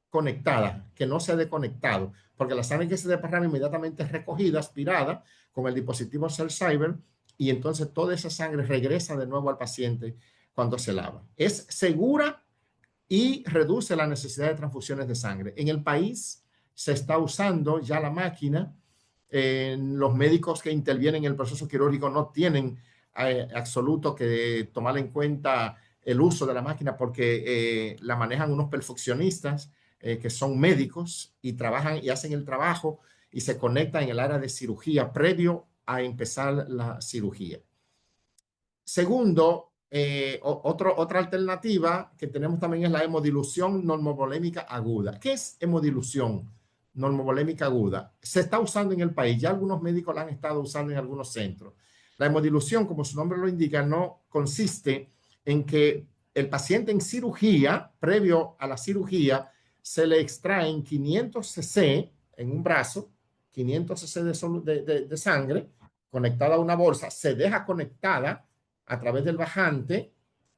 conectada, que no se ha desconectado, porque la sangre que se desparrama inmediatamente es recogida, aspirada con el dispositivo CellCyber, y entonces toda esa sangre regresa de nuevo al paciente cuando se lava. Es segura y reduce la necesidad de transfusiones de sangre. En el país se está usando ya la máquina. Los médicos que intervienen en el proceso quirúrgico no tienen absoluto que tomar en cuenta el uso de la máquina porque la manejan unos perfusionistas que son médicos y trabajan y hacen el trabajo y se conectan en el área de cirugía previo a empezar la cirugía. Segundo, otra alternativa que tenemos también es la hemodilución normovolémica aguda. ¿Qué es hemodilución normovolémica aguda? Se está usando en el país, ya algunos médicos la han estado usando en algunos centros. La hemodilución, como su nombre lo indica, no consiste en que el paciente en cirugía, previo a la cirugía, se le extraen 500 cc en un brazo, 500 cc de sangre conectada a una bolsa, se deja conectada a través del bajante,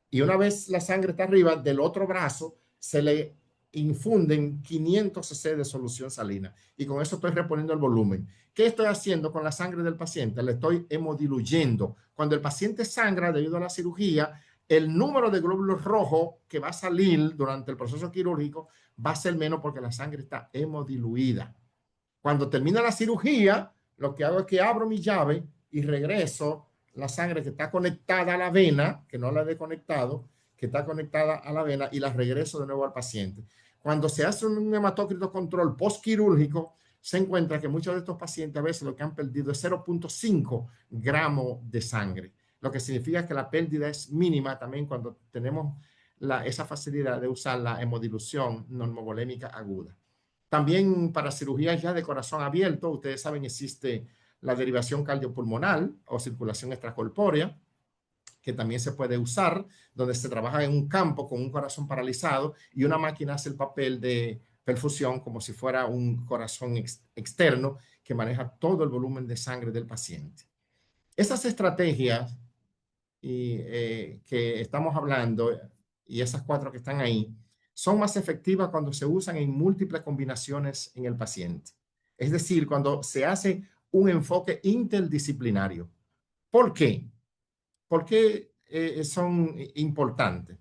y una vez la sangre está arriba, del otro brazo se le infunden 500 cc de solución salina, y con eso estoy reponiendo el volumen. ¿Qué estoy haciendo con la sangre del paciente? Le estoy hemodiluyendo. Cuando el paciente sangra debido a la cirugía, el número de glóbulos rojos que va a salir durante el proceso quirúrgico va a ser menos porque la sangre está hemodiluida. Cuando termina la cirugía, lo que hago es que abro mi llave y regreso la sangre que está conectada a la vena, que no la he desconectado, que está conectada a la vena, y la regreso de nuevo al paciente. Cuando se hace un hematócrito control postquirúrgico, se encuentra que muchos de estos pacientes a veces lo que han perdido es 0.5 gramos de sangre, lo que significa que la pérdida es mínima también cuando tenemos esa facilidad de usar la hemodilución normovolémica aguda. También para cirugías ya de corazón abierto, ustedes saben, existe la derivación cardiopulmonar o circulación extracorpórea, que también se puede usar, donde se trabaja en un campo con un corazón paralizado y una máquina hace el papel de perfusión como si fuera un corazón externo que maneja todo el volumen de sangre del paciente. Esas estrategias que estamos hablando y esas 4 que están ahí son más efectivas cuando se usan en múltiples combinaciones en el paciente. Es decir, cuando se hace un enfoque interdisciplinario. ¿Por qué? ¿Por qué son importantes?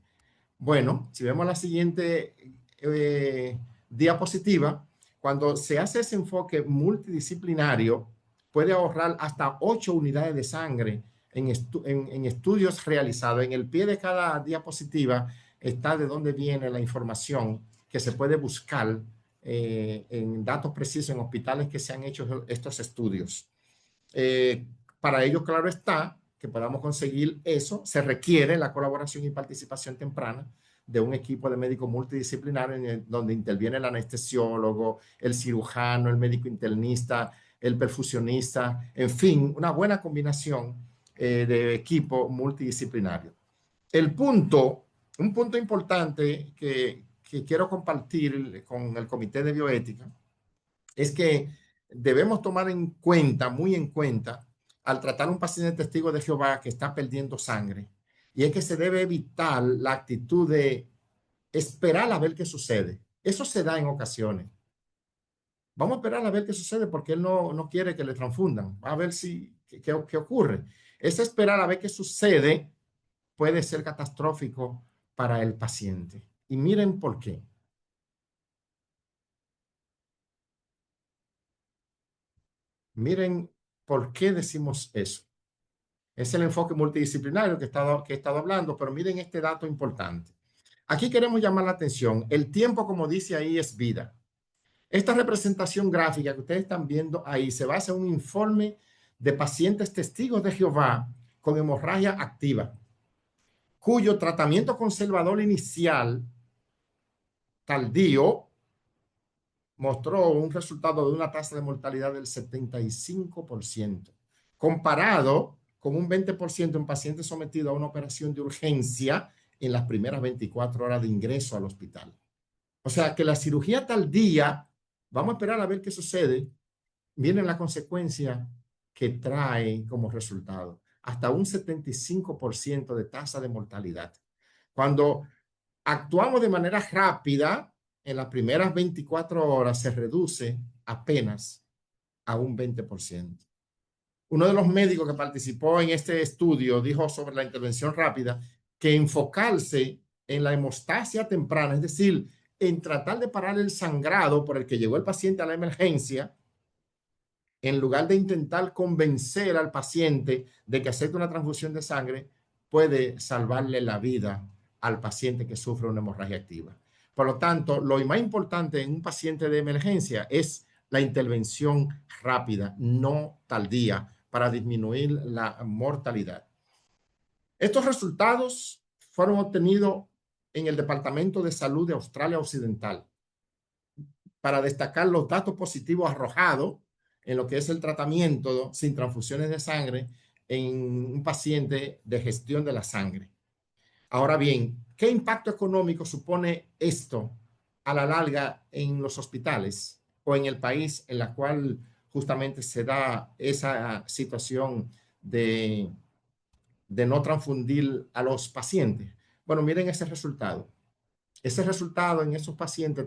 Bueno, si vemos la siguiente diapositiva, cuando se hace ese enfoque multidisciplinario, puede ahorrar hasta 8 unidades de sangre en estudios realizados. En el pie de cada diapositiva está de dónde viene la información que se puede buscar en datos precisos en hospitales que se han hecho estos estudios. Para ello, claro está, que podamos conseguir eso, se requiere la colaboración y participación temprana de un equipo de médicos multidisciplinario donde interviene el anestesiólogo, el cirujano, el médico internista, el perfusionista, en fin, una buena combinación de equipo multidisciplinario. Un punto importante que quiero compartir con el Comité de Bioética es que debemos tomar en cuenta, muy en cuenta, al tratar a un paciente testigo de Jehová que está perdiendo sangre, y es que se debe evitar la actitud de esperar a ver qué sucede. Eso se da en ocasiones. Vamos a esperar a ver qué sucede porque él no quiere que le transfundan. Va a ver qué ocurre. Ese esperar a ver qué sucede puede ser catastrófico para el paciente. Y miren por qué. Miren por qué decimos eso. Es el enfoque multidisciplinario que he estado hablando, pero miren este dato importante. Aquí queremos llamar la atención. El tiempo, como dice ahí, es vida. Esta representación gráfica que ustedes están viendo ahí se basa en un informe de pacientes testigos de Jehová con hemorragia activa, cuyo tratamiento conservador inicial tardío mostró un resultado de una tasa de mortalidad del 75%, comparado con un 20% en pacientes sometidos a una operación de urgencia en las primeras 24 horas de ingreso al hospital. O sea que la cirugía tardía, vamos a esperar a ver qué sucede, miren la consecuencia que trae como resultado, hasta un 75% de tasa de mortalidad. Cuando actuamos de manera rápida, en las primeras 24 horas se reduce apenas a un 20%. Uno de los médicos que participó en este estudio dijo sobre la intervención rápida que enfocarse en la hemostasia temprana, es decir, en tratar de parar el sangrado por el que llegó el paciente a la emergencia, en lugar de intentar convencer al paciente de que acepte una transfusión de sangre, puede salvarle la vida al paciente que sufre una hemorragia activa. Por lo tanto, lo más importante en un paciente de emergencia es la intervención rápida, no tardía, para disminuir la mortalidad. Estos resultados fueron obtenidos en el Departamento de Salud de Australia Occidental para destacar los datos positivos arrojados en lo que es el tratamiento sin transfusiones de sangre en un paciente de gestión de la sangre. Ahora bien, ¿qué impacto económico supone esto a la larga en los hospitales o en el país en la cual justamente se da esa situación de no transfundir a los pacientes? Bueno, miren ese resultado. Ese resultado en esos pacientes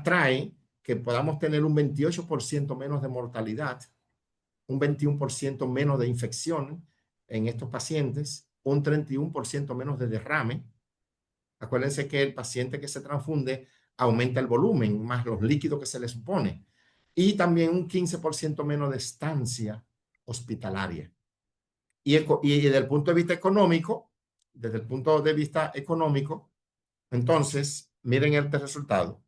trae que podamos tener un 28% menos de mortalidad, un 21% menos de infección en estos pacientes, un 31% menos de derrame. Acuérdense que el paciente que se transfunde aumenta el volumen más los líquidos que se le supone, y también un 15% menos de estancia hospitalaria. Y desde el punto de vista económico, entonces, miren este resultado.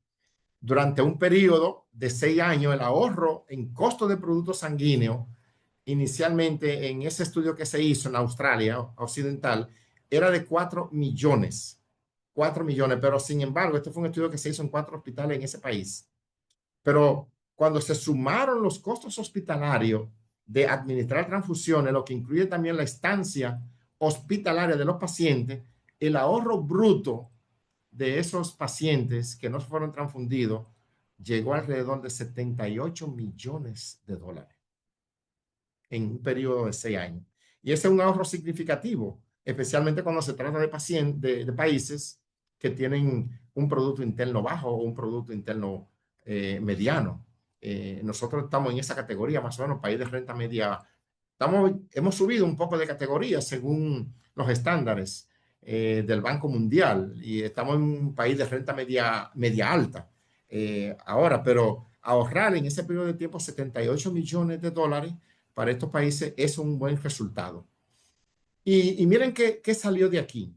Durante un periodo de 6 años, el ahorro en costo de productos sanguíneos, inicialmente en ese estudio que se hizo en Australia Occidental, era de 4 millones. 4 millones, pero sin embargo, este fue un estudio que se hizo en 4 hospitales en ese país. Pero cuando se sumaron los costos hospitalarios de administrar transfusiones, lo que incluye también la estancia hospitalaria de los pacientes, el ahorro bruto de esos pacientes que no fueron transfundidos llegó alrededor de 78 millones de dólares en un periodo de 6 años. Y ese es un ahorro significativo, especialmente cuando se trata de países que tienen un producto interno bajo o un producto interno mediano. Nosotros estamos en esa categoría, más o menos, país de renta media hemos subido un poco de categoría según los estándares del Banco Mundial y estamos en un país de renta media alta ahora, pero ahorrar en ese periodo de tiempo 78 millones de dólares para estos países es un buen resultado. Y miren qué salió de aquí.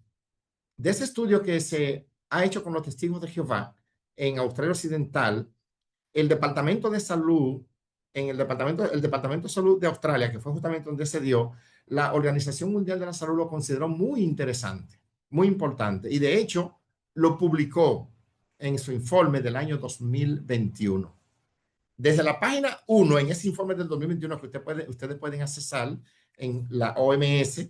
De ese estudio que se ha hecho con los testigos de Jehová en Australia Occidental, el Departamento de Salud, el Departamento de Salud de Australia, que fue justamente donde se dio, la Organización Mundial de la Salud lo consideró muy interesante, muy importante, y de hecho lo publicó en su informe del año 2021. Desde la página 1, en ese informe del 2021 que ustedes pueden accesar en la OMS,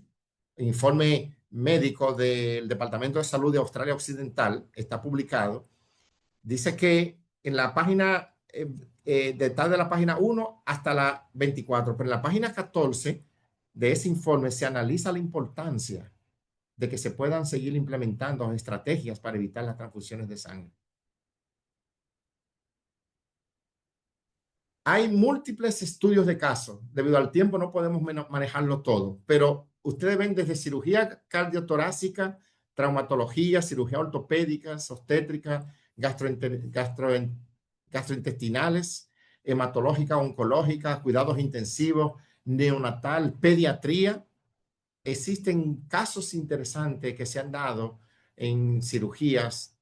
informe médico del Departamento de Salud de Australia Occidental, está publicado, dice que en la página, detrás de la página 1 hasta la 24, pero en la página 14 de ese informe se analiza la importancia de que se puedan seguir implementando estrategias para evitar las transfusiones de sangre. Hay múltiples estudios de casos. Debido al tiempo no podemos manejarlo todo, pero ustedes ven desde cirugía cardiotorácica, traumatología, cirugía ortopédica, obstétrica, gastrointestinales, hematológica, oncológica, cuidados intensivos, neonatal, pediatría. Existen casos interesantes que se han dado en cirugías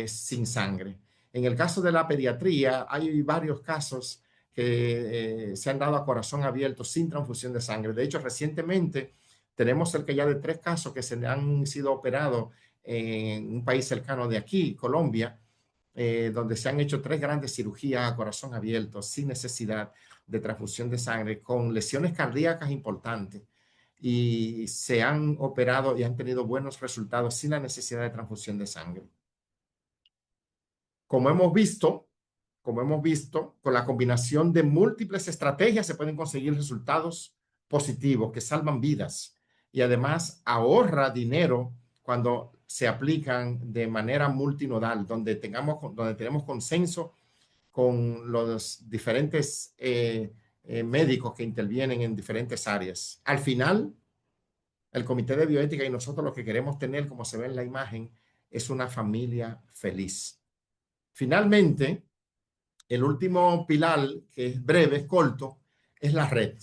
sin sangre. En el caso de la pediatría, hay varios casos que se han dado a corazón abierto sin transfusión de sangre. De hecho, recientemente tenemos cerca ya de 3 casos que se han sido operados en un país cercano de aquí, Colombia, donde se han hecho 3 grandes cirugías a corazón abierto sin necesidad de transfusión de sangre, con lesiones cardíacas importantes, y se han operado y han tenido buenos resultados sin la necesidad de transfusión de sangre. Como hemos visto, con la combinación de múltiples estrategias se pueden conseguir resultados positivos que salvan vidas y además ahorra dinero cuando se aplican de manera multinodal, donde tenemos consenso con los diferentes médicos que intervienen en diferentes áreas. Al final, el Comité de Bioética y nosotros lo que queremos tener, como se ve en la imagen, es una familia feliz. Finalmente, el último pilar, que es breve, es corto, es la red.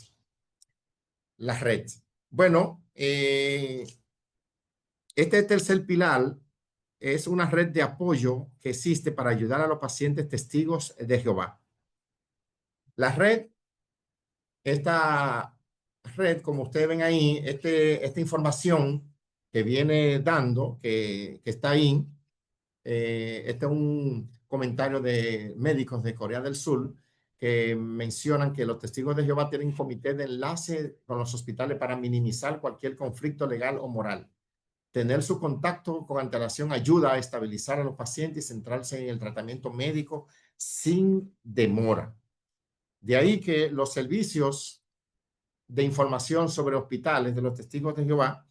La red. Bueno, este tercer pilar es una red de apoyo que existe para ayudar a los pacientes testigos de Jehová. La red, esta red, como ustedes ven ahí, esta información que viene dando, que está ahí, este es un comentario de médicos de Corea del Sur que mencionan que los testigos de Jehová tienen un comité de enlace con los hospitales para minimizar cualquier conflicto legal o moral. Tener su contacto con antelación ayuda a estabilizar a los pacientes y centrarse en el tratamiento médico sin demora. De ahí que los servicios de información sobre hospitales de los testigos de Jehová,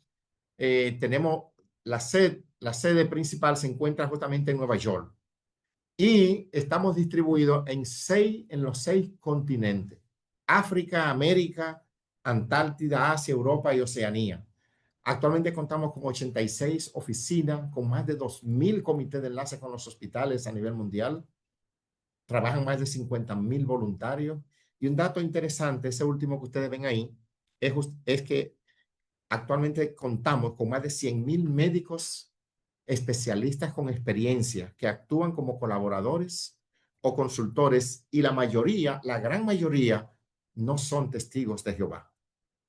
tenemos la sede principal se encuentra justamente en Nueva York y estamos distribuidos en los 6 continentes: África, América, Antártida, Asia, Europa y Oceanía. Actualmente contamos con 86 oficinas, con más de 2,000 comités de enlace con los hospitales a nivel mundial. Trabajan más de 50,000 voluntarios. Y un dato interesante, ese último que ustedes ven ahí, es que actualmente contamos con más de 100,000 médicos especialistas con experiencia que actúan como colaboradores o consultores, y la gran mayoría, no son testigos de Jehová.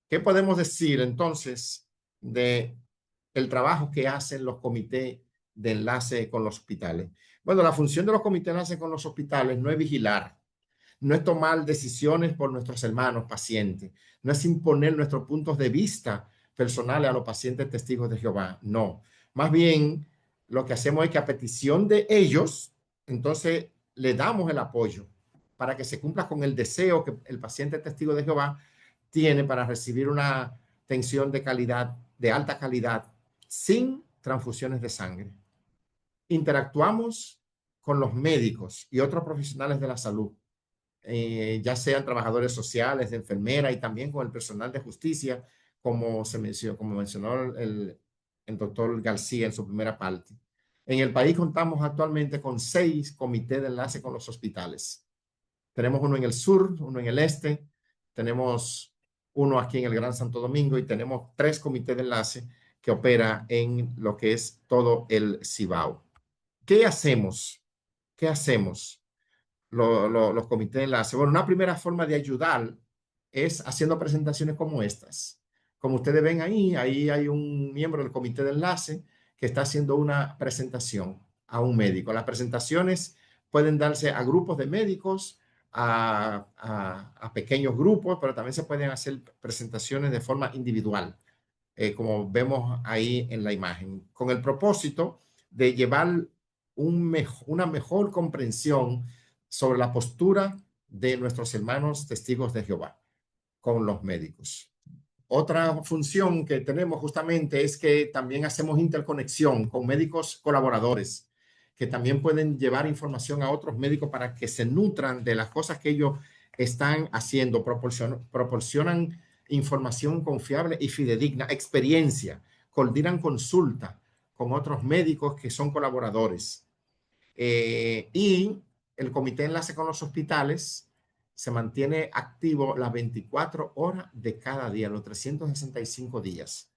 ¿Qué podemos decir entonces de el trabajo que hacen los comités de enlace con los hospitales? Bueno, la función de los comités de enlace con los hospitales no es vigilar, no es tomar decisiones por nuestros hermanos pacientes, no es imponer nuestros puntos de vista personales a los pacientes testigos de Jehová, no. Más bien, lo que hacemos es que a petición de ellos, entonces le damos el apoyo para que se cumpla con el deseo que el paciente testigo de Jehová tiene para recibir una atención de calidad, de alta calidad, sin transfusiones de sangre. Interactuamos con los médicos y otros profesionales de la salud ya sean trabajadores sociales, de enfermera y también con el personal de justicia, como mencionó el doctor García en su primera parte. En el país contamos actualmente con 6 comités de enlace con los hospitales. Tenemos uno en el sur, uno en el este, tenemos uno aquí en el Gran Santo Domingo y tenemos 3 comités de enlace que opera en lo que es todo el Cibao. ¿Qué hacemos? ¿Qué hacemos los comités de enlace? Bueno, una primera forma de ayudar es haciendo presentaciones como estas. Como ustedes ven ahí hay un miembro del comité de enlace que está haciendo una presentación a un médico. Las presentaciones pueden darse a grupos de médicos, a pequeños grupos, pero también se pueden hacer presentaciones de forma individual, como vemos ahí en la imagen, con el propósito de llevar una mejor comprensión sobre la postura de nuestros hermanos testigos de Jehová con los médicos. Otra función que tenemos justamente es que también hacemos interconexión con médicos colaboradores que también pueden llevar información a otros médicos para que se nutran de las cosas que ellos están haciendo, proporcionan información confiable y fidedigna, experiencia, coordinan consulta con otros médicos que son colaboradores. Y el comité de enlace con los hospitales se mantiene activo las 24 horas de cada día, los 365 días,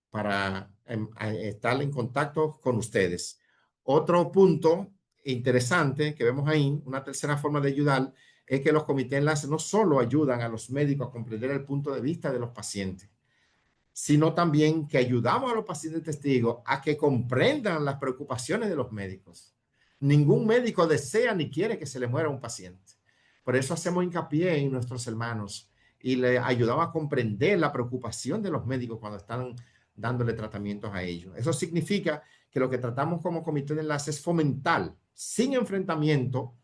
para estar en contacto con ustedes. Otro punto interesante que vemos ahí, una tercera forma de ayudar, es que los comités de enlace no solo ayudan a los médicos a comprender el punto de vista de los pacientes, sino también que ayudamos a los pacientes testigos a que comprendan las preocupaciones de los médicos. Ningún médico desea ni quiere que se le muera un paciente. Por eso hacemos hincapié en nuestros hermanos y le ayudamos a comprender la preocupación de los médicos cuando están dándole tratamientos a ellos. Eso significa que lo que tratamos como comité de enlace es fomentar, sin enfrentamiento,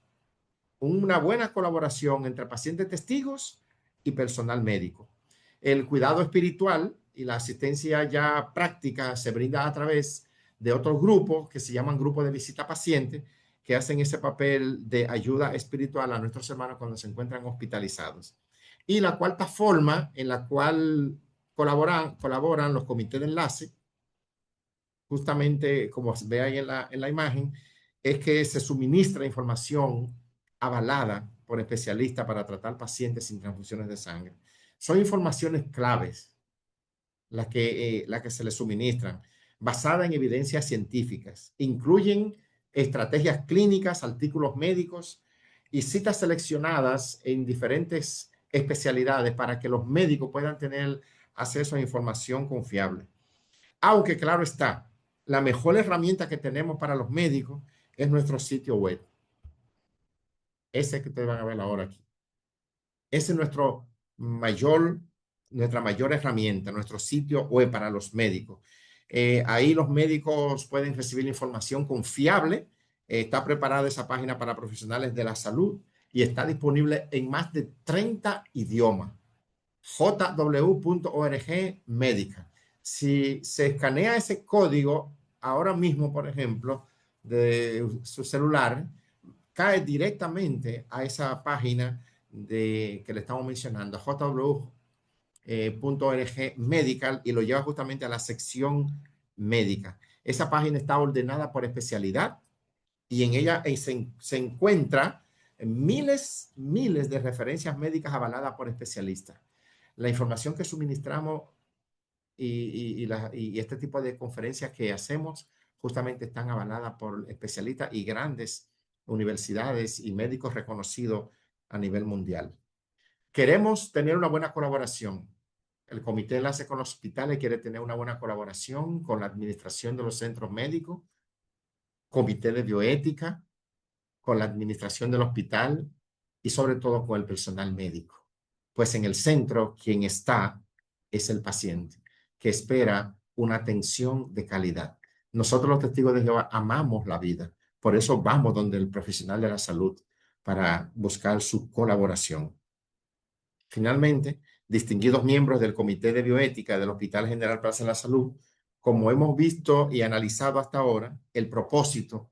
una buena colaboración entre pacientes testigos y personal médico. El cuidado espiritual y la asistencia ya práctica se brinda a través de otros grupos que se llaman grupos de visita paciente, que hacen ese papel de ayuda espiritual a nuestros hermanos cuando se encuentran hospitalizados. Y la cuarta forma en la cual colaboran los comités de enlace, justamente como se ve ahí en la imagen, es que se suministra información avalada por especialistas para tratar pacientes sin transfusiones de sangre. Son informaciones claves las que se les suministran, basadas en evidencias científicas. Incluyen estrategias clínicas, artículos médicos y citas seleccionadas en diferentes especialidades para que los médicos puedan tener acceso a información confiable. Aunque claro está, la mejor herramienta que tenemos para los médicos es nuestro sitio web. Ese que ustedes van a ver ahora aquí. Ese es nuestra mayor herramienta, nuestro sitio web para los médicos. Ahí los médicos pueden recibir información confiable. Está preparada esa página para profesionales de la salud y está disponible en más de 30 idiomas. jw.org médica. Si se escanea ese código ahora mismo, por ejemplo, de su celular, cae directamente a esa página que le estamos mencionando, jw.org medical, y lo lleva justamente a la sección médica. Esa página está ordenada por especialidad y en ella se encuentra miles de referencias médicas avaladas por especialistas. La información que suministramos y este tipo de conferencias que hacemos justamente están avaladas por especialistas y grandes universidades y médicos reconocidos a nivel mundial. Queremos tener una buena colaboración. El Comité de Enlace con los Hospitales quiere tener una buena colaboración con la administración de los centros médicos, Comité de Bioética, con la administración del hospital y sobre todo con el personal médico. Pues en el centro quien está es el paciente, que espera una atención de calidad. Nosotros los testigos de Jehová amamos la vida, por eso vamos donde el profesional de la salud para buscar su colaboración. Finalmente, distinguidos miembros del Comité de Bioética del Hospital General Plaza de la Salud, como hemos visto y analizado hasta ahora, el propósito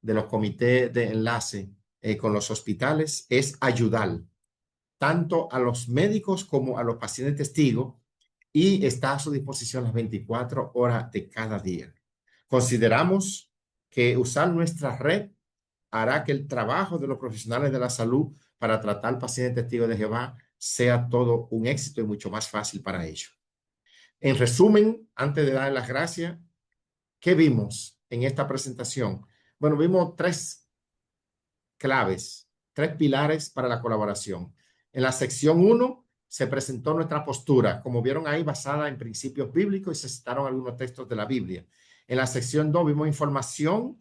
de los comités de enlace con los hospitales es ayudar tanto a los médicos como a los pacientes testigos y está a su disposición las 24 horas de cada día. Consideramos que usar nuestra red hará que el trabajo de los profesionales de la salud para tratar pacientes testigos de Jehová sea todo un éxito y mucho más fácil para ellos. En resumen, antes de dar las gracias, ¿qué vimos en esta presentación? Bueno, vimos tres claves, tres pilares para la colaboración. En la sección 1 se presentó nuestra postura, como vieron ahí, basada en principios bíblicos y se citaron algunos textos de la Biblia. En la sección 2 vimos información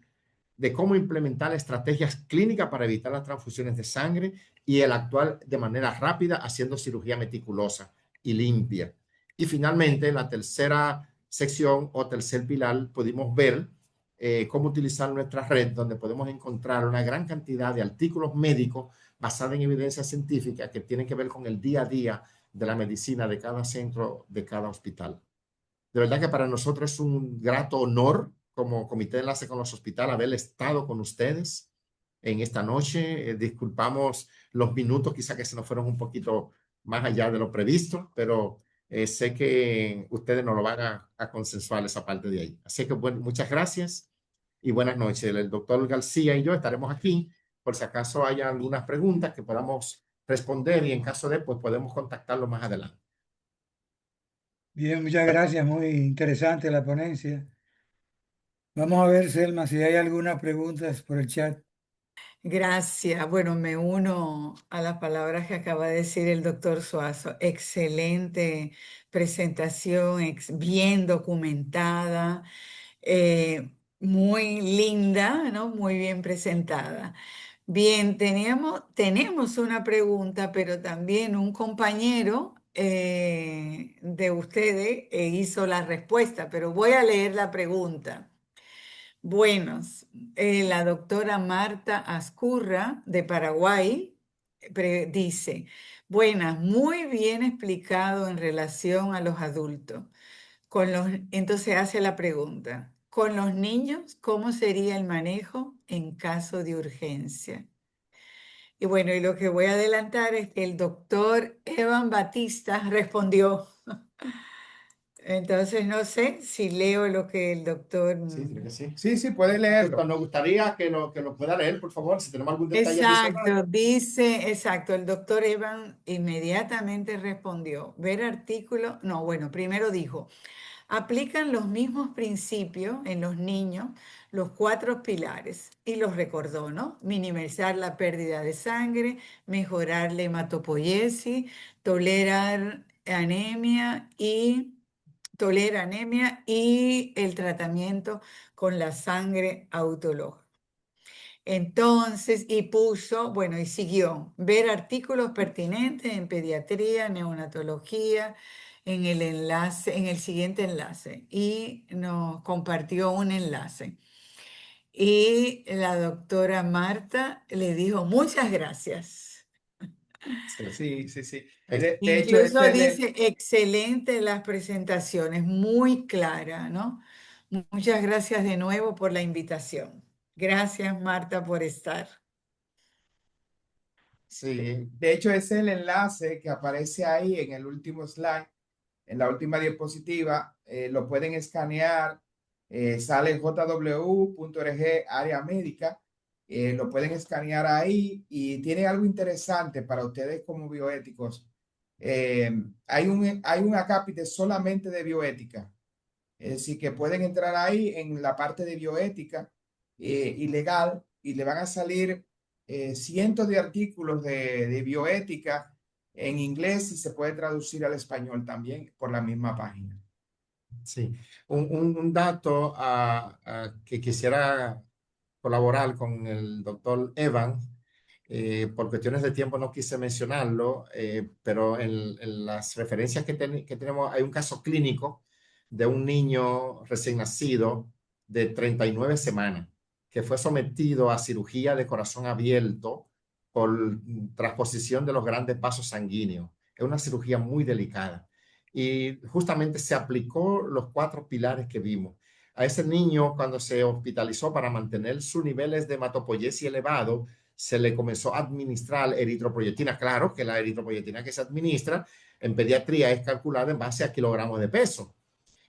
de cómo implementar estrategias clínicas para evitar las transfusiones de sangre y el actuar de manera rápida haciendo cirugía meticulosa y limpia. Y finalmente, en la tercera sección o tercer pilar, pudimos ver cómo utilizar nuestra red, donde podemos encontrar una gran cantidad de artículos médicos basados en evidencia científica que tienen que ver con el día a día de la medicina de cada centro, de cada hospital. De verdad que para nosotros es un grato honor como Comité de Enlace con los Hospitales haber estado con ustedes en esta noche. Disculpamos los minutos, quizá que se nos fueron un poquito más allá de lo previsto, pero sé que ustedes nos lo van a consensuar esa parte de ahí. Así que bueno, muchas gracias y buenas noches. El doctor García y yo estaremos aquí por si acaso haya algunas preguntas que podamos responder y en caso de, pues podemos contactarlo más adelante. Bien, muchas gracias, muy interesante la ponencia. Vamos a ver, Selma, si hay algunas preguntas por el chat. Gracias. Bueno, me uno a las palabras que acaba de decir el doctor Suazo. Excelente presentación, bien documentada, muy linda, ¿no? Muy bien presentada. Bien, tenemos una pregunta, pero también un compañero de ustedes hizo la respuesta, pero voy a leer la pregunta. Buenos, la doctora Marta Ascurra de Paraguay dice, buenas, muy bien explicado en relación a los adultos. Entonces hace la pregunta, ¿con los niños cómo sería el manejo en caso de urgencia? Y bueno, y lo que voy a adelantar es que el doctor Evan Batista respondió. Entonces no sé si leo lo que el doctor... Sí, creo que sí. Sí, sí, puedes leerlo. Nos gustaría que lo pueda leer, por favor, si tenemos algún detalle adicional. Exacto, el doctor Evan inmediatamente respondió, ver artículo, no, bueno, primero dijo, aplican los mismos principios en los niños, los 4 pilares, y los recordó, ¿no? Minimizar la pérdida de sangre, mejorar la hematopoiesis, tolerar anemia y el tratamiento con la sangre autológica. Entonces, y puso, bueno, y siguió, ver artículos pertinentes en pediatría, neonatología, en el enlace, en el siguiente enlace, y nos compartió un enlace. Y la doctora Marta le dijo, muchas gracias. Sí, sí, sí. Eh, De hecho, Incluso dice, excelente las presentaciones, muy clara, ¿no? Muchas gracias de nuevo por la invitación. Gracias, Marta, por estar. sí, de hecho, ese es el enlace que aparece ahí en el último slide, en la última diapositiva. Lo pueden escanear, sale jw.org área médica. Lo pueden escanear ahí y tiene algo interesante para ustedes como bioéticos. Hay un acápite solamente de bioética. Es decir, que pueden entrar ahí en la parte de bioética y legal y le van a salir cientos de artículos de bioética en inglés y se puede traducir al español también por la misma página. sí. Un dato que quisiera colaborar con el doctor Evan. Por cuestiones de tiempo no quise mencionarlo, pero en las referencias que tenemos hay un caso clínico de un niño recién nacido de 39 semanas que fue sometido a cirugía de corazón abierto por transposición de los grandes vasos sanguíneos. Es una cirugía muy delicada y justamente se aplicó los 4 pilares que vimos. A ese niño, cuando se hospitalizó para mantener sus niveles de hematopoiesis elevados, se le comenzó a administrar eritropoyetina. Claro que la eritropoyetina que se administra en pediatría es calculada en base a kilogramos de peso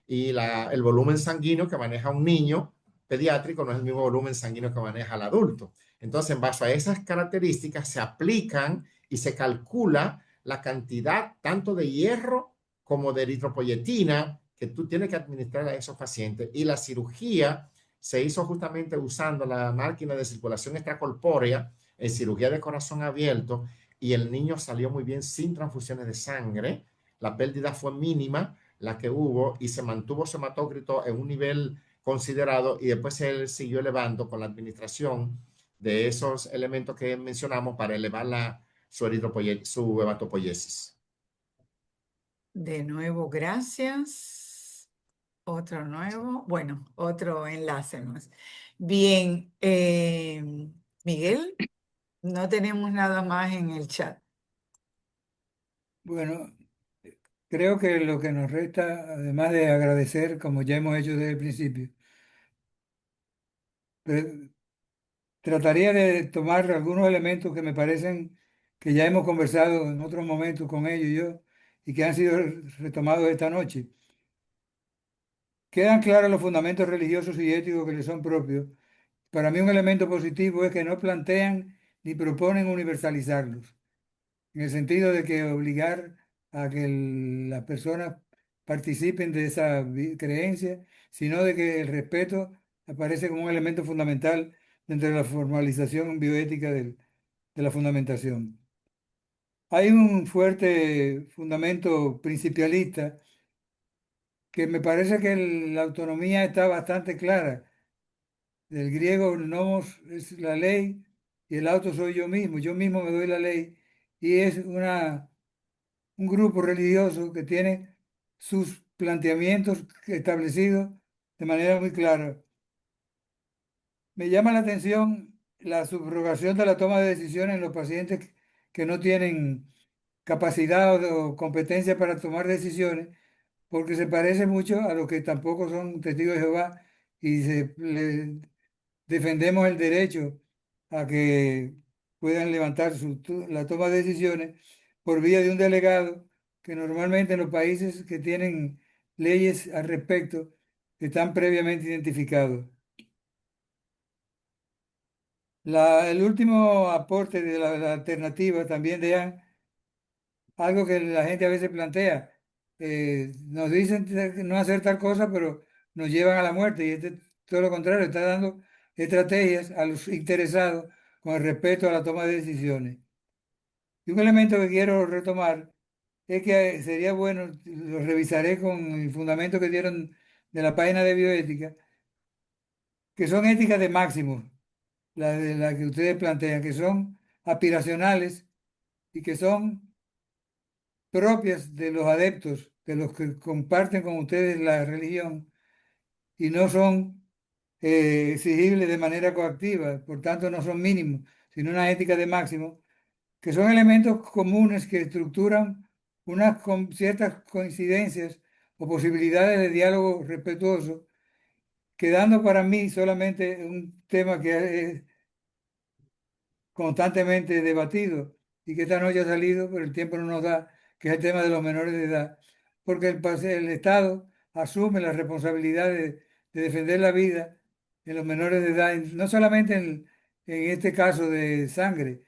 y el volumen sanguíneo que maneja un niño pediátrico no es el mismo volumen sanguíneo que maneja el adulto. Entonces, en base a esas características, se aplican y se calcula la cantidad tanto de hierro como de eritropoyetina que tú tienes que administrar a esos pacientes. Y la cirugía se hizo justamente usando la máquina de circulación extracorpórea en cirugía de corazón abierto y el niño salió muy bien sin transfusiones de sangre. La pérdida fue mínima, la que hubo, y se mantuvo su hematócrito en un nivel considerado y después se siguió elevando con la administración de esos elementos que mencionamos para elevar su hematopoiesis. De nuevo, gracias. Otro nuevo, bueno, otro enlace más. Bien, Miguel, no tenemos nada más en el chat. Bueno, creo que lo que nos resta, además de agradecer, como ya hemos hecho desde el principio, eh, trataría de tomar algunos elementos que me parecen que ya hemos conversado en otros momentos con ellos y yo, y que han sido retomados esta noche. Quedan claros los fundamentos religiosos y éticos que les son propios. Para mí un elemento positivo es que no plantean ni proponen universalizarlos, en el sentido de que obligar a que las personas participen de esa creencia, sino de que el respeto aparece como un elemento fundamental dentro de la formalización bioética de la fundamentación. Hay un fuerte fundamento principialista que me parece que la autonomía está bastante clara. Del griego nomos es la ley y el auto soy yo mismo me doy la ley y es un grupo religioso que tiene sus planteamientos establecidos de manera muy clara. Me llama la atención la subrogación de la toma de decisiones en los pacientes que no tienen capacidad o competencia para tomar decisiones, porque se parece mucho a los que tampoco son testigos de Jehová y defendemos el derecho a que puedan levantar la toma de decisiones por vía de un delegado, que normalmente en los países que tienen leyes al respecto están previamente identificados. El último aporte de la alternativa también de algo que la gente a veces plantea. Nos dicen no hacer tal cosa, pero nos llevan a la muerte. Y este, todo lo contrario, está dando estrategias a los interesados con respecto a la toma de decisiones. Y un elemento que quiero retomar es que sería bueno, lo revisaré con el fundamento que dieron de la página de bioética, que son éticas de máximos, la que ustedes plantean, que son aspiracionales y que son propias de los adeptos, de los que comparten con ustedes la religión y no son exigibles de manera coactiva, por tanto no son mínimos, sino una ética de máximo, que son elementos comunes que estructuran unas ciertas coincidencias o posibilidades de diálogo respetuoso, quedando para mí solamente un tema que es constantemente debatido y que esta noche ha salido, pero el tiempo no nos da, que es el tema de los menores de edad, porque el Estado asume la responsabilidad de defender la vida de los menores de edad, no solamente en este caso de sangre.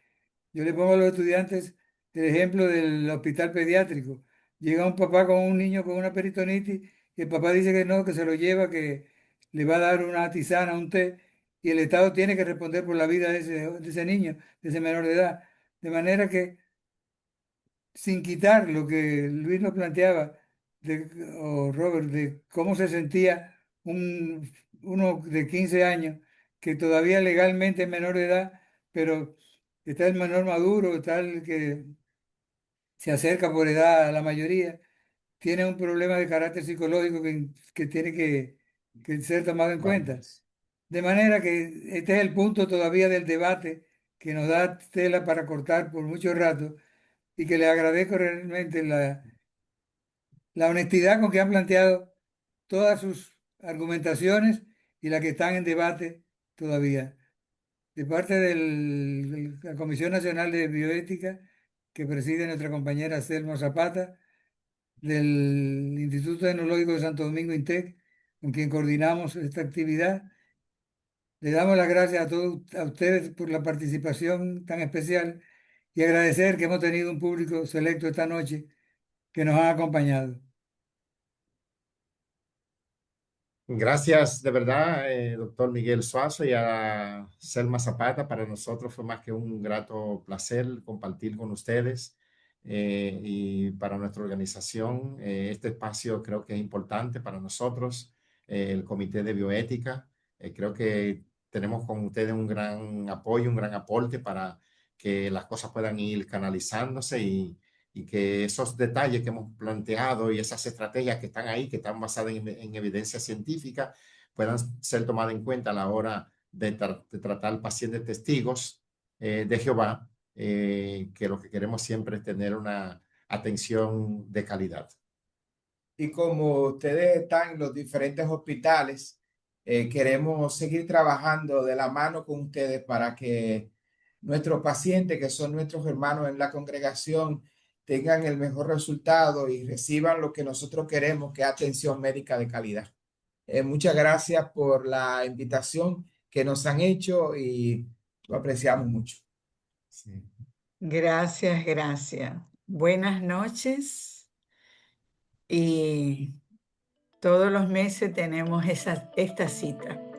Yo le pongo a los estudiantes el ejemplo del hospital pediátrico. Llega un papá con un niño con una peritonitis y el papá dice que no, que se lo lleva, que le va a dar una tisana, un té, y el Estado tiene que responder por la vida de ese niño, de ese menor de edad. De manera que, sin quitar lo que Luis nos planteaba, o Robert, de cómo se sentía uno de 15 años, que todavía legalmente es menor de edad, pero está el menor maduro, está el que se acerca por edad a la mayoría, tiene un problema de carácter psicológico que tiene que ser tomado en cuenta. Vamos. De manera que este es el punto todavía del debate que nos da tela para cortar por mucho rato y que le agradezco realmente la honestidad con que han planteado todas sus argumentaciones y las que están en debate todavía. de parte de la Comisión Nacional de Bioética, que preside nuestra compañera Selma Zapata, del Instituto Tecnológico de Santo Domingo INTEC, con quien coordinamos esta actividad. Le damos las gracias a todos a ustedes por la participación tan especial y agradecer que hemos tenido un público selecto esta noche que nos ha acompañado. Gracias de verdad, doctor Miguel Suazo y a Selma Zapata. Para nosotros fue más que un grato placer compartir con ustedes y para nuestra organización. Este espacio creo que es importante para nosotros, el Comité de Bioética. Creo que tenemos con ustedes un gran apoyo, un gran aporte para que las cosas puedan ir canalizándose y que esos detalles que hemos planteado y esas estrategias que están ahí, que están basadas en evidencia científica, puedan ser tomadas en cuenta a la hora de tratar pacientes testigos de Jehová, que lo que queremos siempre es tener una atención de calidad. Y como ustedes están en los diferentes hospitales, queremos seguir trabajando de la mano con ustedes para que nuestros pacientes, que son nuestros hermanos en la congregación, tengan el mejor resultado y reciban lo que nosotros queremos, que es atención médica de calidad. Muchas gracias por la invitación que nos han hecho y lo apreciamos mucho. Sí. Gracias, gracias. Buenas noches y todos los meses tenemos esta cita.